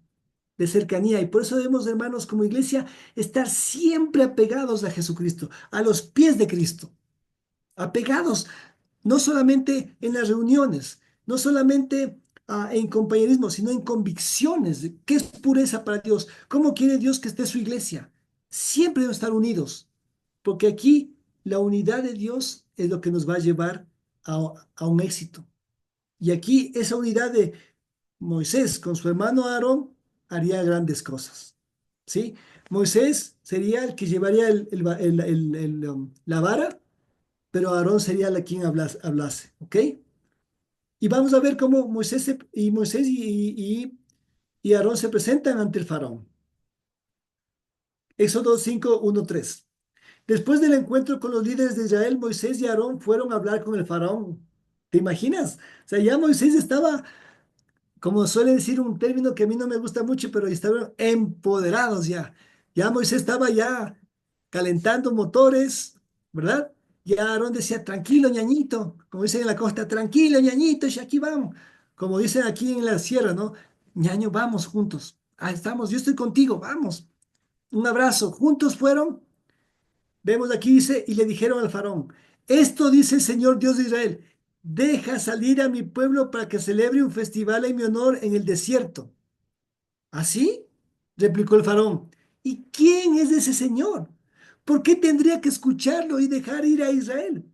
de cercanía. Y por eso debemos, hermanos, como iglesia, estar siempre apegados a Jesucristo, a los pies de Cristo. Apegados, no solamente en las reuniones, no solamente en compañerismo, sino en convicciones. ¿Qué es pureza para Dios? ¿Cómo quiere Dios que esté su iglesia? Siempre debemos estar unidos, porque aquí la unidad de Dios es lo que nos va a llevar a un éxito. Y aquí esa unidad de Moisés con su hermano Aarón haría grandes cosas. ¿Sí? Moisés sería el que llevaría la vara, pero Aarón sería quien hablase. ¿Ok? Y vamos a ver cómo Moisés y Aarón se presentan ante el faraón. Éxodo 5, 1, 3. Después del encuentro con los líderes de Israel, Moisés y Aarón fueron a hablar con el faraón. ¿Te imaginas? O sea, ya Moisés estaba, como suele decir un término que a mí no me gusta mucho, pero estaban empoderados ya. Ya Moisés estaba ya calentando motores, ¿verdad? Y Aarón decía, tranquilo, ñañito, como dicen en la costa, tranquilo, ñañito, y aquí vamos. Como dicen aquí en la sierra, ¿no? Ñaño, vamos juntos. Ahí estamos, yo estoy contigo, vamos. Un abrazo. Juntos fueron. Vemos aquí dice, y le dijeron al faraón, esto dice el Señor Dios de Israel, deja salir a mi pueblo para que celebre un festival en mi honor en el desierto. ¿Así? Replicó el faraón. ¿Y quién es ese Señor? ¿Por qué tendría que escucharlo y dejar ir a Israel?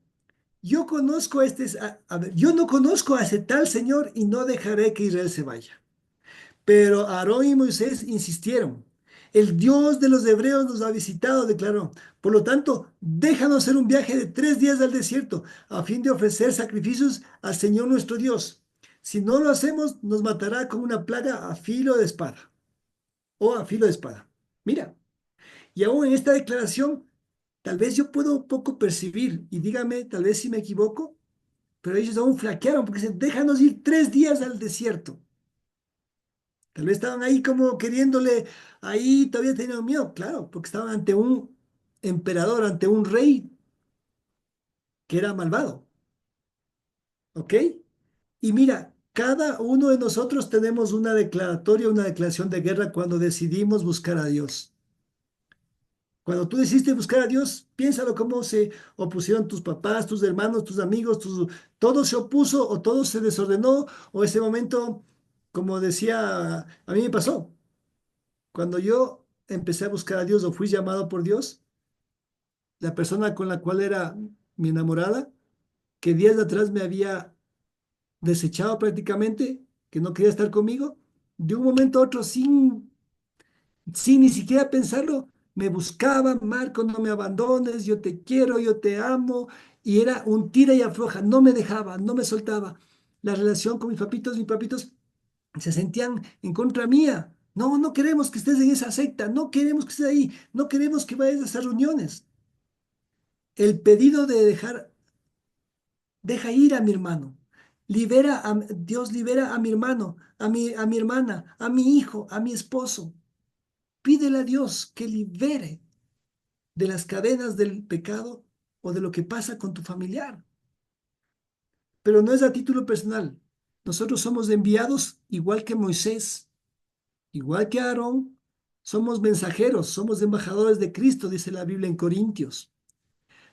Yo conozco a ver, yo no conozco a ese tal Señor y no dejaré que Israel se vaya. Pero Aarón y Moisés insistieron. El Dios de los hebreos nos ha visitado, declaró. Por lo tanto, déjanos hacer un viaje de 3 días al desierto a fin de ofrecer sacrificios al Señor nuestro Dios. Si no lo hacemos, nos matará con una plaga a filo de espada. O a filo de espada. Mira, y aún en esta declaración, tal vez yo puedo un poco percibir, y dígame, tal vez si me equivoco, pero ellos aún flaquearon porque dicen, déjanos ir 3 días al desierto. Tal vez estaban ahí como queriéndole, ahí todavía tenían miedo, claro, porque estaban ante un emperador, ante un rey que era malvado, ¿ok? Y mira, cada uno de nosotros tenemos una declaratoria, una declaración de guerra cuando decidimos buscar a Dios. Cuando tú decidiste buscar a Dios, piénsalo cómo se opusieron tus papás, tus hermanos, tus amigos, todo se opuso o todo se desordenó o ese momento, como decía, a mí me pasó. Cuando yo empecé a buscar a Dios o fui llamado por Dios, la persona con la cual era mi enamorada, que días atrás me había desechado prácticamente, que no quería estar conmigo, de un momento a otro, sin ni siquiera pensarlo, me buscaba, Marco, no me abandones, yo te quiero, yo te amo, y era un tira y afloja, no me dejaba, no me soltaba. La relación con mis papitos se sentían en contra mía, No, no queremos que estés en esa secta, no queremos que estés ahí, no queremos que vayas a esas reuniones. El pedido de dejar, deja ir a mi hermano. Dios libera a mi hermano, a mi hermana, a mi hijo, a mi esposo. Pídele a Dios que libere de las cadenas del pecado o de lo que pasa con tu familiar. Pero no es a título personal. Nosotros somos enviados igual que Moisés, igual que Aarón. Somos mensajeros, somos embajadores de Cristo, dice la Biblia en Corintios.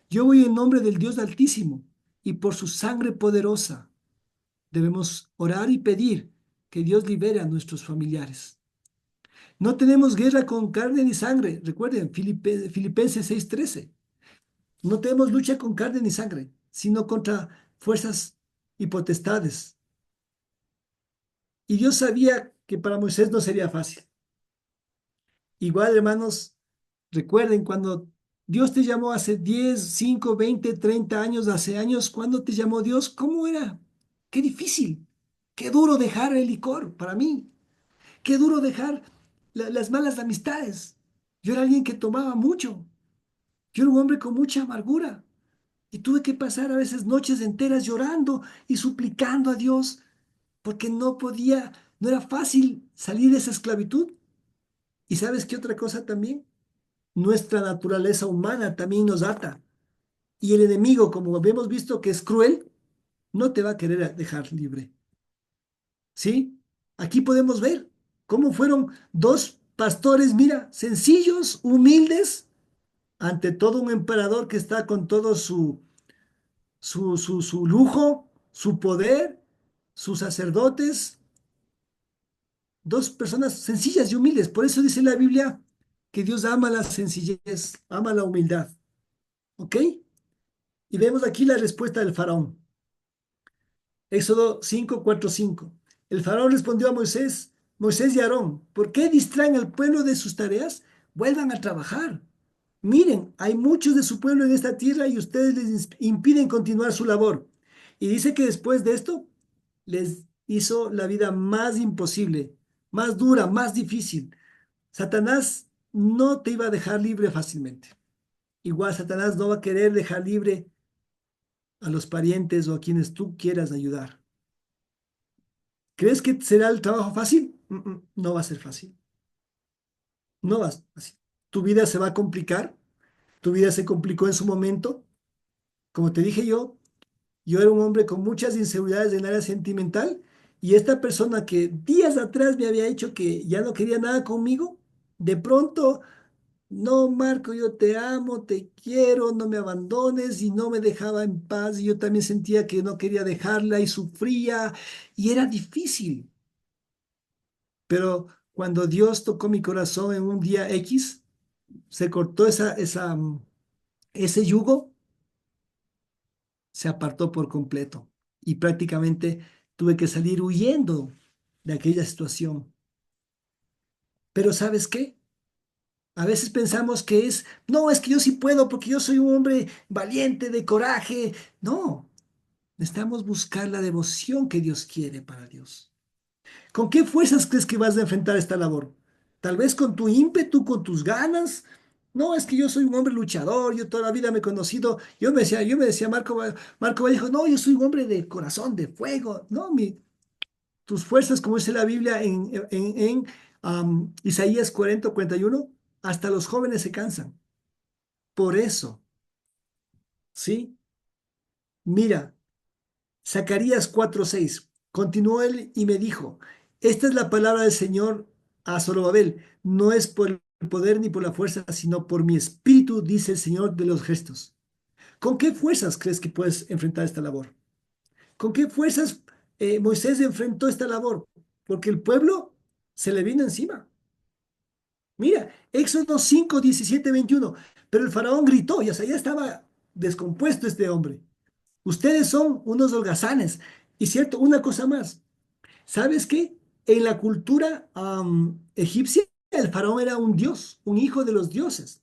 Yo voy en nombre del Dios Altísimo y por su sangre poderosa. Debemos orar y pedir que Dios libere a nuestros familiares. No tenemos guerra con carne ni sangre. Recuerden, Filipenses 6:13. No tenemos lucha con carne ni sangre, sino contra fuerzas y potestades. Y Dios sabía que para Moisés no sería fácil. Igual, hermanos, recuerden cuando Dios te llamó hace 10, 5, 20, 30 años, hace años, ¿cuándo te llamó Dios? ¿Cómo era? Qué difícil, qué duro dejar el licor para mí, qué duro dejar las malas amistades. Yo era alguien que tomaba mucho, yo era un hombre con mucha amargura y tuve que pasar a veces noches enteras llorando y suplicando a Dios porque no podía, no era fácil salir de esa esclavitud. ¿Y sabes qué otra cosa también? Nuestra naturaleza humana también nos ata. Y el enemigo, como hemos visto que es cruel, no te va a querer dejar libre. ¿Sí? Aquí podemos ver cómo fueron dos pastores, mira, sencillos, humildes, ante todo un emperador que está con todo su lujo, su poder, sus sacerdotes, dos personas sencillas y humildes. Por eso dice la Biblia que Dios ama la sencillez, ama la humildad. ¿Ok? Y vemos aquí la respuesta del faraón. Éxodo 5, 4, 5. El faraón respondió a Moisés, Moisés y Aarón, ¿por qué distraen al pueblo de sus tareas? Vuelvan a trabajar. Miren, hay muchos de su pueblo en esta tierra y ustedes les impiden continuar su labor. Y dice que después de esto les hizo la vida más imposible, más dura, más difícil. Satanás no te iba a dejar libre fácilmente. Igual Satanás no va a querer dejar libre a los parientes o a quienes tú quieras ayudar. ¿Crees que será el trabajo fácil? No va a ser fácil. No va a ser fácil. Tu vida se va a complicar. Tu vida se complicó en su momento. Como te dije yo era un hombre con muchas inseguridades en el área sentimental y esta persona que días atrás me había dicho que ya no quería nada conmigo, de pronto, no, Marco, yo te amo, te quiero, no me abandones y no me dejaba en paz y yo también sentía que no quería dejarla y sufría y era difícil. Pero cuando Dios tocó mi corazón en un día X, se cortó ese yugo, se apartó por completo y prácticamente tuve que salir huyendo de aquella situación. Pero ¿sabes qué? A veces pensamos que no, es que yo sí puedo porque yo soy un hombre valiente, de coraje. No, necesitamos buscar la devoción que Dios quiere para Dios. ¿Con qué fuerzas crees que vas a enfrentar esta labor? Tal vez con tu ímpetu, con tus ganas. No, es que yo soy un hombre luchador, yo toda la vida me he conocido. Yo me decía Marco Vallejo, no, yo soy un hombre de corazón, de fuego. No, tus fuerzas, como dice la Biblia en Isaías 40:41, hasta los jóvenes se cansan. Por eso, ¿sí? Mira, Zacarías 4:6. Continuó él y me dijo, esta es la palabra del Señor a Zorobabel, no es por el poder ni por la fuerza, sino por mi espíritu, dice el Señor de los gestos. ¿Con qué fuerzas crees que puedes enfrentar esta labor? ¿Con qué fuerzas Moisés enfrentó esta labor? Porque el pueblo se le vino encima. Mira, Éxodo 5, 17, 21. Pero el faraón gritó, y o sea, ya estaba descompuesto este hombre. Ustedes son unos holgazanes. Y cierto, una cosa más. ¿Sabes qué? En la cultura egipcia, el faraón era un dios, un hijo de los dioses.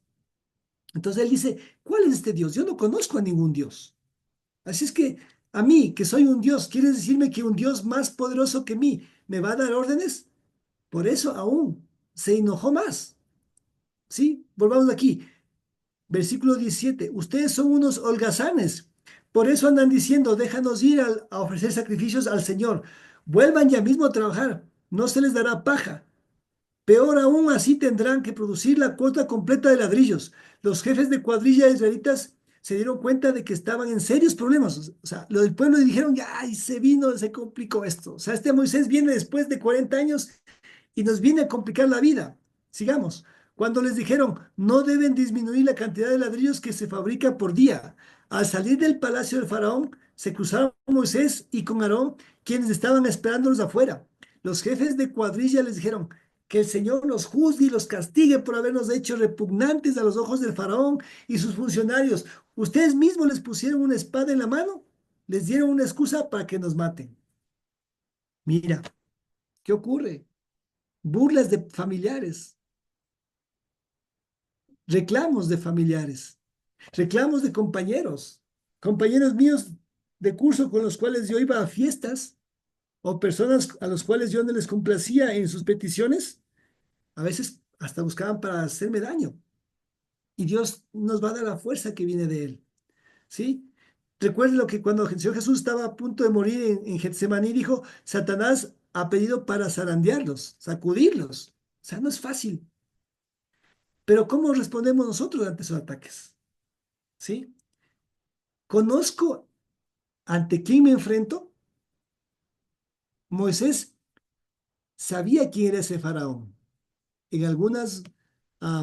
Entonces él dice, ¿cuál es este dios? Yo no conozco a ningún dios. Así es que a mí, que soy un dios, ¿quieres decirme que un dios más poderoso que mí me va a dar órdenes? Por eso aún se enojó más. ¿Sí? Volvamos aquí. Versículo 17. Ustedes son unos holgazanes. Por eso andan diciendo, déjanos ir a ofrecer sacrificios al Señor. Vuelvan ya mismo a trabajar. No se les dará paja. Peor aún, así tendrán que producir la cuota completa de ladrillos. Los jefes de cuadrilla israelitas se dieron cuenta de que estaban en serios problemas. O sea, lo del pueblo y dijeron, ya, ay, se vino, se complicó esto. O sea, este Moisés viene después de 40 años y nos viene a complicar la vida. Sigamos. Cuando les dijeron, no deben disminuir la cantidad de ladrillos que se fabrica por día. Al salir del palacio del faraón, se cruzaron con Moisés y con Aarón, quienes estaban esperándolos afuera. Los jefes de cuadrilla les dijeron, que el Señor los juzgue y los castigue por habernos hecho repugnantes a los ojos del faraón y sus funcionarios. Ustedes mismos les pusieron una espada en la mano, les dieron una excusa para que nos maten. Mira, ¿qué ocurre? Burlas de familiares, reclamos de familiares, reclamos de compañeros, compañeros míos de curso con los cuales yo iba a fiestas o personas a los cuales yo no les complacía en sus peticiones, a veces hasta buscaban para hacerme daño. Y Dios nos va a dar la fuerza que viene de Él, ¿sí? Recuerden lo que cuando el Señor Jesús estaba a punto de morir en Getsemaní, dijo, Satanás ha pedido para zarandearlos, sacudirlos. O sea, no es fácil. Pero ¿cómo respondemos nosotros ante esos ataques? ¿Sí? Conozco ante quién me enfrento. Moisés sabía quién era ese faraón. En algunos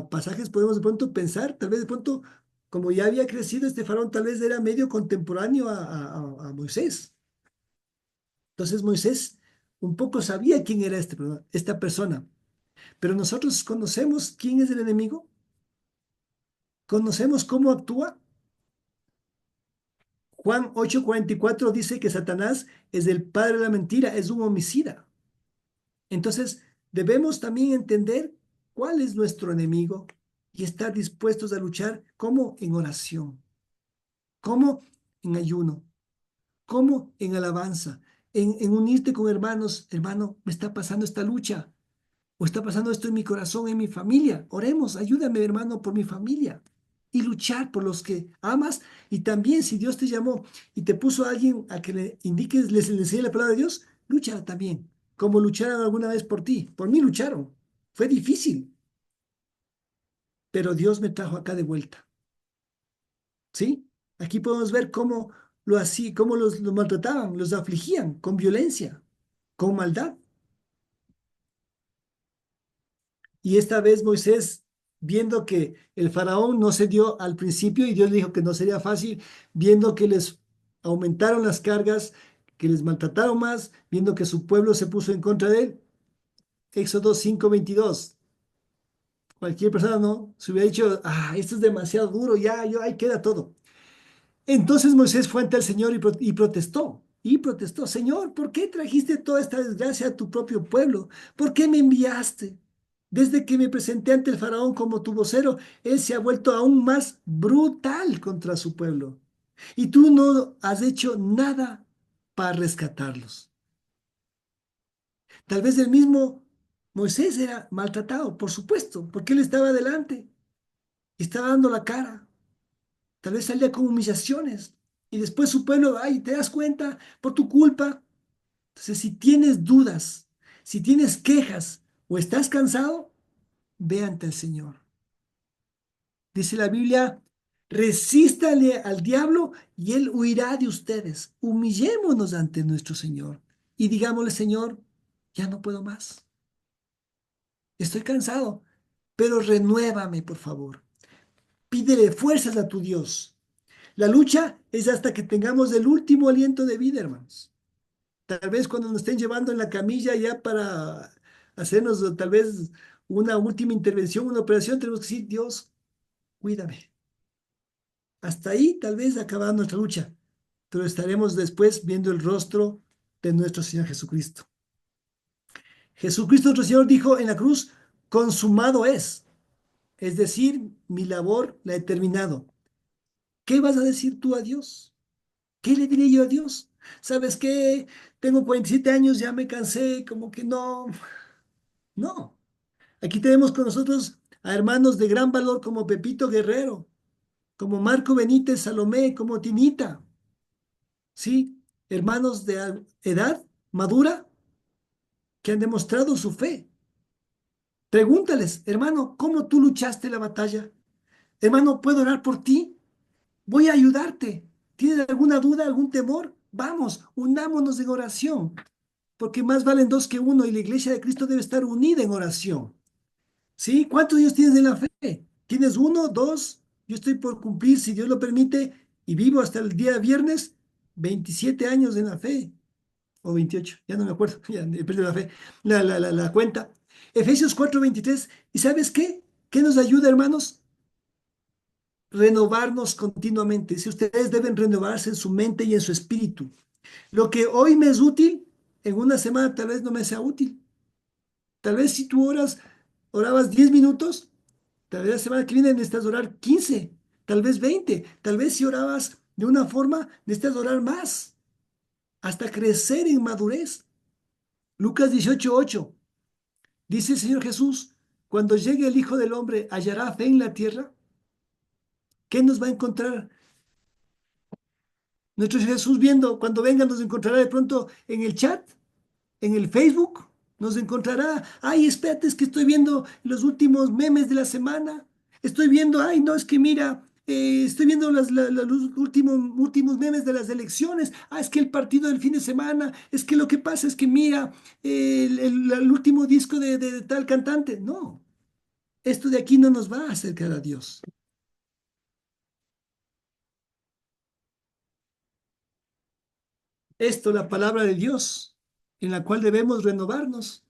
pasajes podemos de pronto pensar, tal vez de pronto, como ya había crecido este faraón, tal vez era medio contemporáneo a Moisés. Entonces Moisés un poco sabía quién era esta persona. Pero nosotros conocemos quién es el enemigo, conocemos cómo actúa. Juan 8:44 dice que Satanás es el padre de la mentira, es un homicida. Entonces, debemos también entender cuál es nuestro enemigo y estar dispuestos a luchar como en oración, como en ayuno, como en alabanza, en unirte con hermanos. Hermano, me está pasando esta lucha o está pasando esto en mi corazón, en mi familia. Oremos, ayúdame, hermano, por mi familia. Y luchar por los que amas. Y también, si Dios te llamó y te puso a alguien a que le indiques, les enseñe la palabra de Dios, lucha también. Como lucharon alguna vez por ti. Por mí lucharon. Fue difícil. Pero Dios me trajo acá de vuelta. ¿Sí? Aquí podemos ver cómo cómo los maltrataban, los afligían con violencia, con maldad. Y esta vez Moisés, viendo que el faraón no se dio al principio y Dios le dijo que no sería fácil, viendo que les aumentaron las cargas, que les maltrataron más, viendo que su pueblo se puso en contra de él. Éxodo 5:22. Cualquier persona no se hubiera dicho, esto es demasiado duro, ya, ahí queda todo. Entonces Moisés fue ante el Señor y protestó. Y protestó, Señor, ¿por qué trajiste toda esta desgracia a tu propio pueblo? ¿Por qué me enviaste? Desde que me presenté ante el faraón como tu vocero, él se ha vuelto aún más brutal contra su pueblo. Y tú no has hecho nada para rescatarlos. Tal vez el mismo Moisés era maltratado, por supuesto, porque él estaba delante y estaba dando la cara. Tal vez salía con humillaciones. Y después su pueblo, ay, ¿te das cuenta? Por tu culpa. Entonces, si tienes dudas, si tienes quejas o estás cansado, ve ante el Señor. Dice la Biblia, resístale al diablo y él huirá de ustedes. Humillémonos ante nuestro Señor y digámosle, Señor, ya no puedo más. Estoy cansado, pero renuévame, por favor. Pídele fuerzas a tu Dios. La lucha es hasta que tengamos el último aliento de vida, hermanos. Tal vez cuando nos estén llevando en la camilla ya para hacernos tal vez una última intervención, una operación, tenemos que decir, Dios, cuídame. Hasta ahí tal vez acaba nuestra lucha, pero estaremos después viendo el rostro de nuestro Señor Jesucristo. Jesucristo nuestro Señor dijo en la cruz, consumado es decir, mi labor la he terminado. ¿Qué vas a decir tú a Dios? ¿Qué le diré yo a Dios? ¿Sabes qué? Tengo 47 años, ya me cansé, como que no. No. Aquí tenemos con nosotros a hermanos de gran valor como Pepito Guerrero, como Marco Benítez Salomé, como Tinita, ¿sí? Hermanos de edad madura que han demostrado su fe. Pregúntales, hermano, ¿cómo tú luchaste la batalla? Hermano, ¿puedo orar por ti? Voy a ayudarte. ¿Tienes alguna duda, algún temor? Vamos, unámonos en oración, porque más valen dos que uno y la iglesia de Cristo debe estar unida en oración. ¿Sí? ¿Cuántos años tienes en la fe? ¿Tienes uno, dos? Yo estoy por cumplir, si Dios lo permite, y vivo hasta el día viernes, 27 años en la fe, o 28, ya no me acuerdo, ya he perdido la fe, la cuenta. Efesios 4:23, ¿y sabes qué? ¿Qué nos ayuda, hermanos? Renovarnos continuamente. Si ustedes deben renovarse en su mente y en su espíritu. Lo que hoy me es útil, en una semana tal vez no me sea útil. Tal vez si tú orabas 10 minutos, tal vez la semana que viene necesitas orar 15, tal vez 20. Tal vez si orabas de una forma, necesitas orar más, hasta crecer en madurez. Lucas 18:8, dice el Señor Jesús, cuando llegue el Hijo del Hombre, ¿hallará fe en la tierra? ¿Qué nos va a encontrar? Nuestro Jesús viendo, cuando venga nos encontrará de pronto en el chat, en el Facebook, nos encontrará, ay, espérate, es que estoy viendo los últimos memes de la semana, estoy viendo, ay, no, es que mira, estoy viendo los últimos memes de las elecciones, ah, es que el partido del fin de semana, es que lo que pasa es que mira, el último disco de tal cantante, no, esto de aquí no nos va a acercar a Dios. Esto, la palabra de Dios, en la cual debemos renovarnos,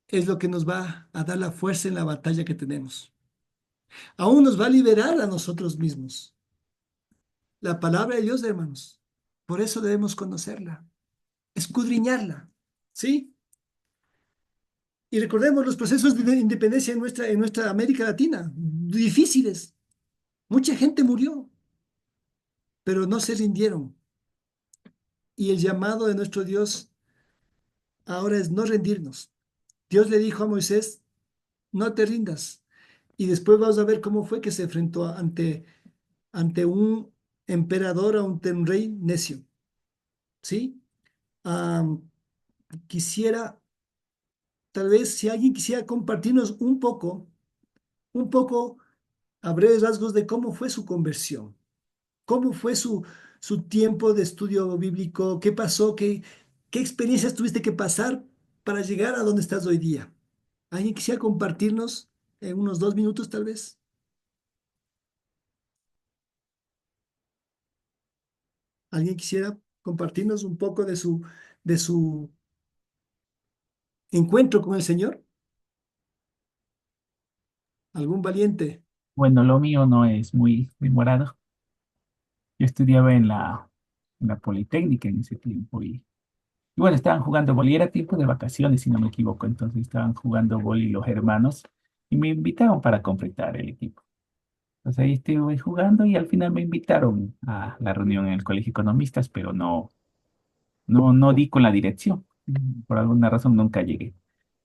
es lo que nos va a dar la fuerza en la batalla que tenemos. Aún nos va a liberar a nosotros mismos. La palabra de Dios, hermanos. Por eso debemos conocerla, escudriñarla, ¿sí? Y recordemos los procesos de independencia en nuestra América Latina, difíciles. Mucha gente murió, pero no se rindieron. Y el llamado de nuestro Dios ahora es no rendirnos. Dios le dijo a Moisés, no te rindas. Y después vamos a ver cómo fue que se enfrentó ante un emperador, ante un rey necio, ¿sí? Am, quisiera, tal vez si alguien quisiera compartirnos un poco a breves rasgos de cómo fue su conversión, cómo fue su tiempo de estudio bíblico, qué pasó, qué experiencias tuviste que pasar para llegar a donde estás hoy día. ¿Alguien quisiera compartirnos en unos 2 minutos tal vez? ¿Alguien quisiera compartirnos un poco de su encuentro con el Señor? ¿Algún valiente? Bueno, lo mío no es muy demorado. Yo estudiaba en la Politécnica en ese tiempo y bueno, estaban jugando boli. Era tiempo de vacaciones, si no me equivoco. Entonces estaban jugando boli los hermanos y me invitaron para completar el equipo. Entonces ahí estuve jugando y al final me invitaron a la reunión en el Colegio de Economistas, pero no di con la dirección. Por alguna razón nunca llegué.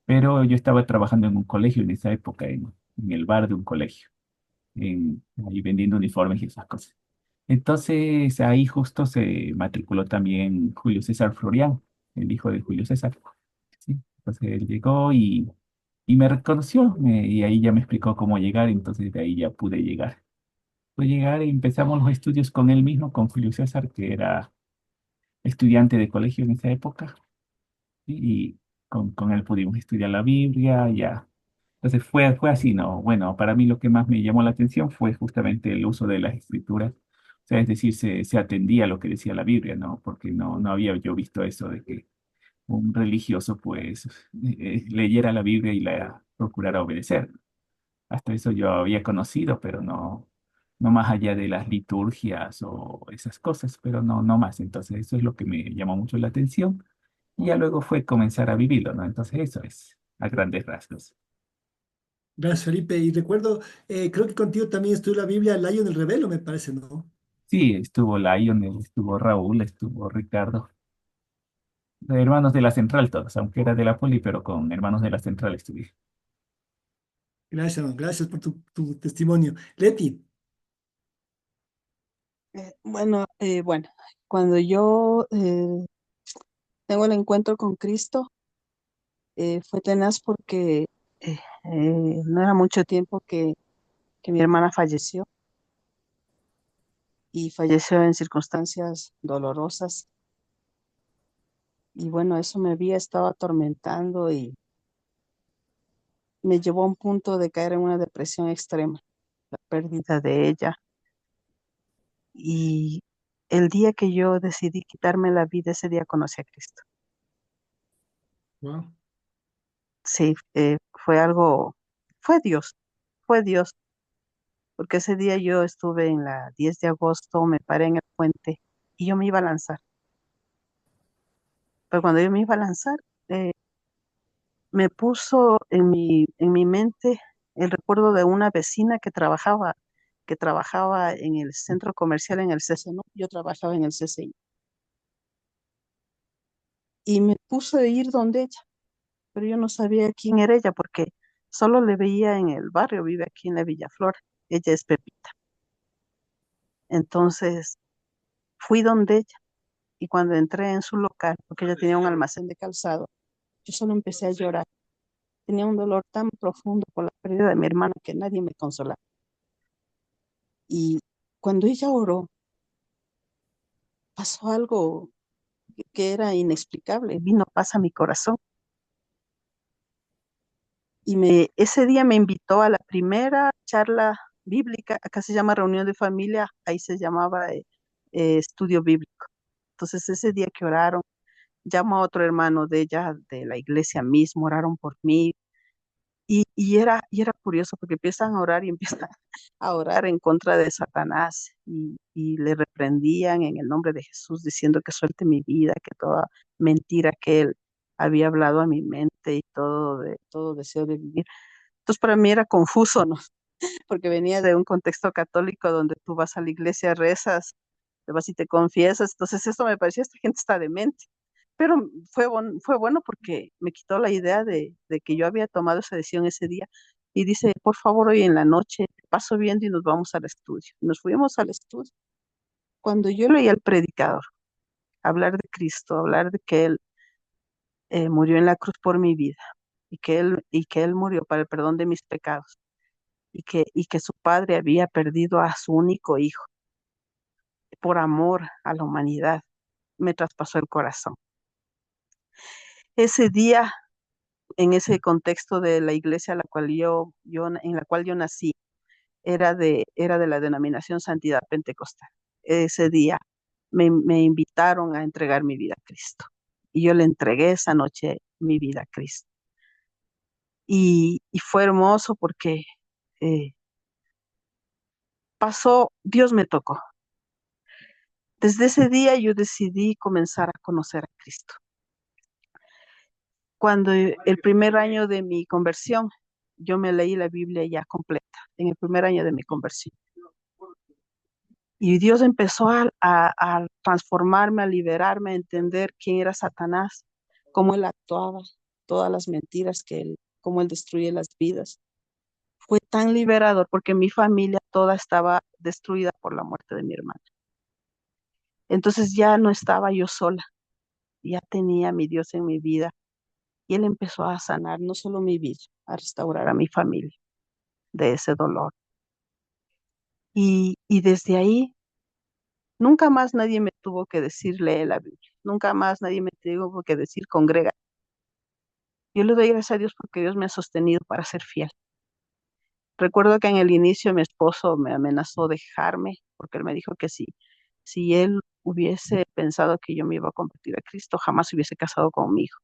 Pero yo estaba trabajando en un colegio en esa época, en el bar de un colegio, ahí vendiendo uniformes y esas cosas. Entonces ahí justo se matriculó también Julio César Florián, el hijo de Julio César. ¿Sí? Entonces él llegó y me reconoció y ahí ya me explicó cómo llegar, entonces de ahí ya pude llegar. Pude llegar y empezamos los estudios con él mismo, con Julio César, que era estudiante de colegio en esa época, ¿sí? Y con él pudimos estudiar la Biblia, ya. Entonces fue así, ¿no? Bueno, para mí lo que más me llamó la atención fue justamente el uso de las escrituras. O sea, es decir, se atendía a lo que decía la Biblia, ¿no? Porque no había yo visto eso de que un religioso, pues, leyera la Biblia y la procurara obedecer. Hasta eso yo había conocido, pero no más allá de las liturgias o esas cosas, pero no más. Entonces, eso es lo que me llamó mucho la atención. Y ya luego fue comenzar a vivirlo, ¿no? Entonces, eso es a grandes rasgos. Gracias, Felipe. Y recuerdo, creo que contigo también estudió la Biblia Lion el Rebelo, me parece, ¿no? Sí, estuvo Lionel, estuvo Raúl, estuvo Ricardo, de hermanos de la Central todos, aunque era de la Poli, pero con hermanos de la Central estudié. Gracias, hermano. Gracias por tu testimonio. Leti, Bueno, cuando yo tengo el encuentro con Cristo, fue tenaz porque no era mucho tiempo que mi hermana falleció y falleció en circunstancias dolorosas. Y bueno, eso me había estado atormentando y me llevó a un punto de caer en una depresión extrema, la pérdida de ella. Y el día que yo decidí quitarme la vida, ese día conocí a Cristo. wow. Sí, fue algo, fue Dios, porque ese día yo estuve en la 10 de agosto, me paré en el puente y yo me iba a lanzar. Pero cuando yo me iba a lanzar, eh, me puso en mi mente el recuerdo de una vecina que trabajaba en el centro comercial en el CCNO. Yo trabajaba en el CCI. Y me puse a ir donde ella, pero yo no sabía quién era ella porque solo le veía en el barrio, vive aquí en la Villa Flora. Ella es Pepita. Entonces fui donde ella y cuando entré en su local, porque ella tenía un almacén de calzado, yo solo empecé a llorar. Tenía un dolor tan profundo por la pérdida de mi hermano que nadie me consolaba. Y cuando ella oró, pasó algo que era inexplicable. Vino paz a mi corazón. Ese día me invitó a la primera charla bíblica. Acá se llama reunión de familia, ahí se llamaba estudio bíblico. Entonces ese día que oraron, llamó a otro hermano de ella, de la iglesia mismo, oraron por mí. Y era curioso porque empiezan a orar y empiezan a orar en contra de Satanás y le reprendían en el nombre de Jesús diciendo que suelte mi vida, que toda mentira que él había hablado a mi mente y todo deseo de vivir. Entonces para mí era confuso, ¿no? Porque venía de un contexto católico donde tú vas a la iglesia, rezas, te vas y te confiesas. Entonces esto me parecía, esta gente está demente. Pero fue bueno porque me quitó la idea de que yo había tomado esa decisión ese día. Y dice, por favor, hoy en la noche te paso viendo y nos vamos al estudio. Nos fuimos al estudio. Cuando yo leí al predicador hablar de Cristo, hablar de que Él murió en la cruz por mi vida y que Él murió para el perdón de mis pecados y que su padre había perdido a su único hijo por amor a la humanidad, me traspasó el corazón. Ese día en ese contexto de la iglesia en la cual yo nací, era de la denominación Santidad Pentecostal. Ese día me invitaron a entregar mi vida a Cristo. Y yo le entregué esa noche mi vida a Cristo. Y fue hermoso porque eh, Dios me tocó. Desde ese día yo decidí comenzar a conocer a Cristo. Cuando el primer año de mi conversión, yo me leí la Biblia ya completa, en el primer año de mi conversión. Y Dios empezó a transformarme, a liberarme, a entender quién era Satanás, cómo él actuaba, todas las mentiras cómo él destruye las vidas. Fue tan liberador porque mi familia toda estaba destruida por la muerte de mi hermana. Entonces ya no estaba yo sola, ya tenía a mi Dios en mi vida y él empezó a sanar no solo mi vida, a restaurar a mi familia de ese dolor. Y desde ahí nunca más nadie me tuvo que decir lee la Biblia. Nunca más nadie me tuvo que decir congrega. Yo le doy gracias a Dios porque Dios me ha sostenido para ser fiel. Recuerdo que en el inicio mi esposo me amenazó dejarme porque él me dijo que si él hubiese pensado que yo me iba a convertir a Cristo, jamás se hubiese casado conmigo.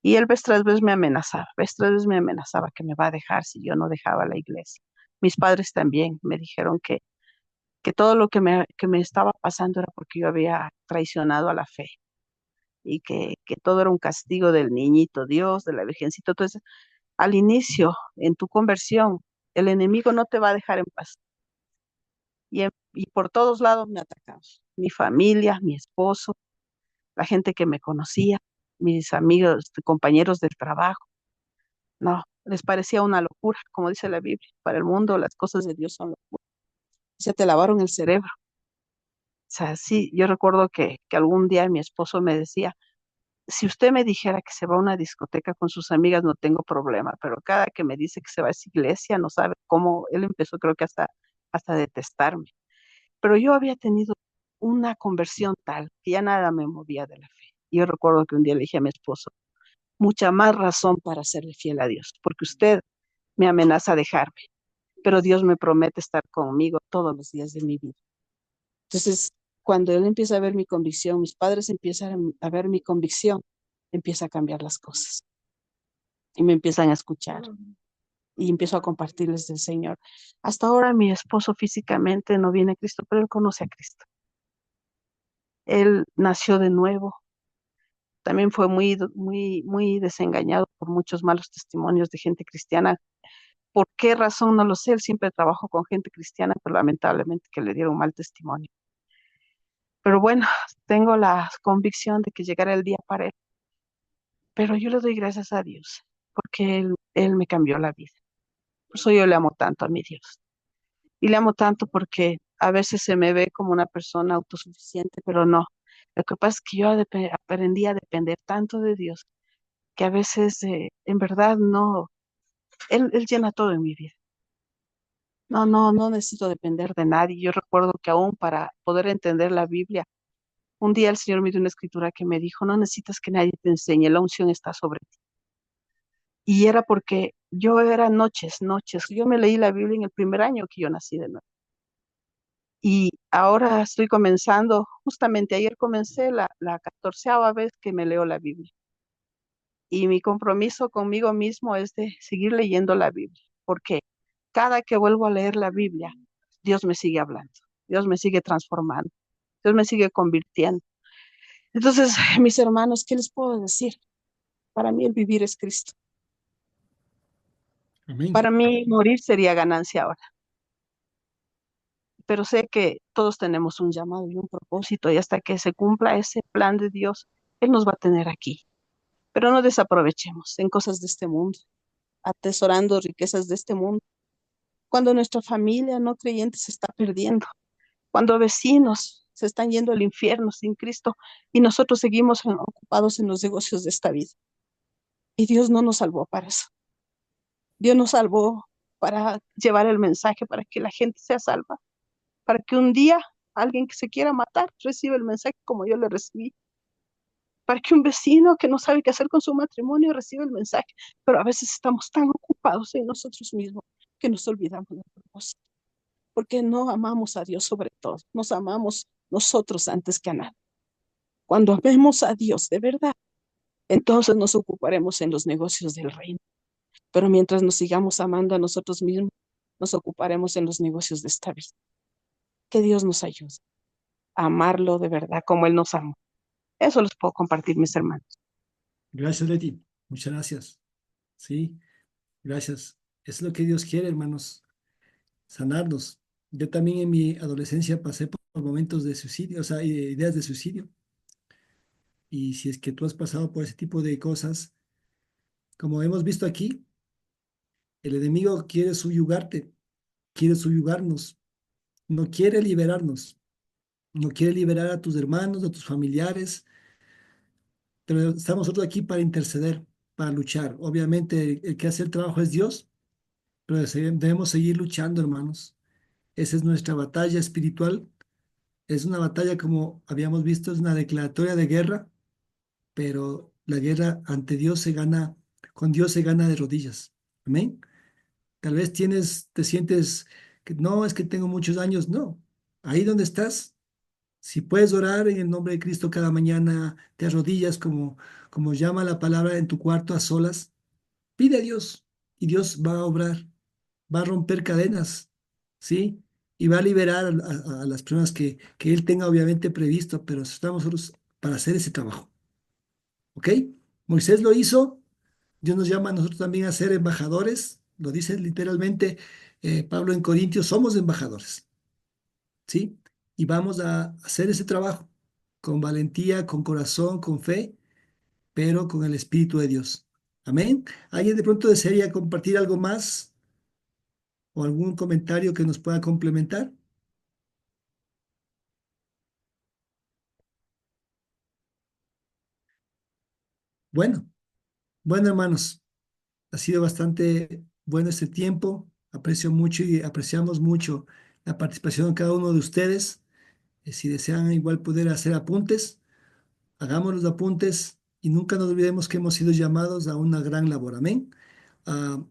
Y él vez tras vez me amenazaba, vez tras vez me amenazaba que me va a dejar si yo no dejaba la iglesia. Mis padres también me dijeron que todo lo que me estaba pasando era porque yo había traicionado a la fe y que todo era un castigo del niñito Dios, de la Virgencita. Entonces, al inicio, en tu conversión, el enemigo no te va a dejar en paz. Y por todos lados me atacaban. Mi familia, mi esposo, la gente que me conocía, mis amigos, compañeros del trabajo. No, les parecía una locura, como dice la Biblia. Para el mundo las cosas de Dios son locura. Se te lavaron el cerebro. O sea, sí, yo recuerdo que algún día mi esposo me decía, si usted me dijera que se va a una discoteca con sus amigas, no tengo problema, pero cada que me dice que se va a esa iglesia, no sabe cómo, él empezó creo que hasta a detestarme. Pero yo había tenido una conversión tal que ya nada me movía de la fe. Y yo recuerdo que un día le dije a mi esposo, mucha más razón para serle fiel a Dios, porque usted me amenaza a dejarme, pero Dios me promete estar conmigo todos los días de mi vida. Entonces, cuando él empieza a ver mi convicción, mis padres empiezan a ver mi convicción, empieza a cambiar las cosas y me empiezan a escuchar y empiezo a compartirles del Señor. Hasta ahora mi esposo físicamente no viene a Cristo, pero él conoce a Cristo. Él nació de nuevo. También fue muy desengañado por muchos malos testimonios de gente cristiana. ¿Por qué razón? No lo sé. Él siempre trabajó con gente cristiana, pero lamentablemente que le dieron mal testimonio. Pero bueno, tengo la convicción de que llegará el día para él. Pero yo le doy gracias a Dios, porque él me cambió la vida. Por eso yo le amo tanto a mi Dios. Y le amo tanto porque a veces se me ve como una persona autosuficiente, pero no. Lo que pasa es que yo aprendí a depender tanto de Dios que a veces en verdad no, él llena todo en mi vida. No necesito depender de nadie. Yo recuerdo que aún para poder entender la Biblia, un día el Señor me dio una escritura que me dijo, no necesitas que nadie te enseñe, la unción está sobre ti. Y era porque yo era noches. Yo me leí la Biblia en el primer año que yo nací de nuevo. Y ahora estoy comenzando, justamente ayer comencé la 14ª vez que me leo la Biblia. Y mi compromiso conmigo mismo es de seguir leyendo la Biblia, porque cada que vuelvo a leer la Biblia, Dios me sigue hablando, Dios me sigue transformando, Dios me sigue convirtiendo. Entonces, mis hermanos, ¿qué les puedo decir? Para mí el vivir es Cristo. Amén. Para mí morir sería ganancia ahora, pero sé que todos tenemos un llamado y un propósito y hasta que se cumpla ese plan de Dios, Él nos va a tener aquí. Pero no desaprovechemos en cosas de este mundo, atesorando riquezas de este mundo. Cuando nuestra familia no creyente se está perdiendo, cuando vecinos se están yendo al infierno sin Cristo y nosotros seguimos ocupados en los negocios de esta vida. Y Dios no nos salvó para eso. Dios nos salvó para llevar el mensaje, para que la gente sea salva, para que un día alguien que se quiera matar reciba el mensaje como yo le recibí, para que un vecino que no sabe qué hacer con su matrimonio reciba el mensaje, pero a veces estamos tan ocupados en nosotros mismos que nos olvidamos del propósito, porque no amamos a Dios sobre todo, nos amamos nosotros antes que a nada. Cuando amemos a Dios de verdad, entonces nos ocuparemos en los negocios del reino, pero mientras nos sigamos amando a nosotros mismos, nos ocuparemos en los negocios de esta vida. Que Dios nos ayude a amarlo de verdad como Él nos amó. Eso les puedo compartir, mis hermanos. Gracias, Leti. Muchas gracias. Sí, gracias. Es lo que Dios quiere, hermanos, sanarnos. Yo también en mi adolescencia pasé por momentos de suicidio, o sea, ideas de suicidio. Y si es que tú has pasado por ese tipo de cosas, como hemos visto aquí, el enemigo quiere subyugarte, quiere subyugarnos, no quiere liberarnos, no quiere liberar a tus hermanos, a tus familiares, pero estamos nosotros aquí para interceder, para luchar. Obviamente el que hace el trabajo es Dios, pero debemos seguir luchando, hermanos. Esa es nuestra batalla espiritual. Es una batalla, como habíamos visto, es una declaratoria de guerra, pero la guerra ante Dios se gana, con Dios se gana de rodillas. Amén. Tal vez te sientes que no, es que tengo muchos años. No, ahí donde estás, si puedes orar en el nombre de Cristo cada mañana, te arrodillas como llama la palabra en tu cuarto a solas, pide a Dios y Dios va a obrar, va a romper cadenas, ¿sí? Y va a liberar a las personas que Él tenga obviamente previsto, pero estamos nosotros para hacer ese trabajo, ¿ok? Moisés lo hizo, Dios nos llama a nosotros también a ser embajadores, lo dice literalmente Pablo en Corintios, somos embajadores, ¿sí? Y vamos a hacer ese trabajo con valentía, con corazón, con fe, pero con el Espíritu de Dios. Amén. ¿Alguien de pronto desearía compartir algo más o algún comentario que nos pueda complementar? Bueno, bueno, hermanos, ha sido bastante bueno este tiempo. Aprecio mucho y apreciamos mucho la participación de cada uno de ustedes. Si desean igual poder hacer apuntes, hagamos los apuntes y nunca nos olvidemos que hemos sido llamados a una gran labor. Amén. Ah,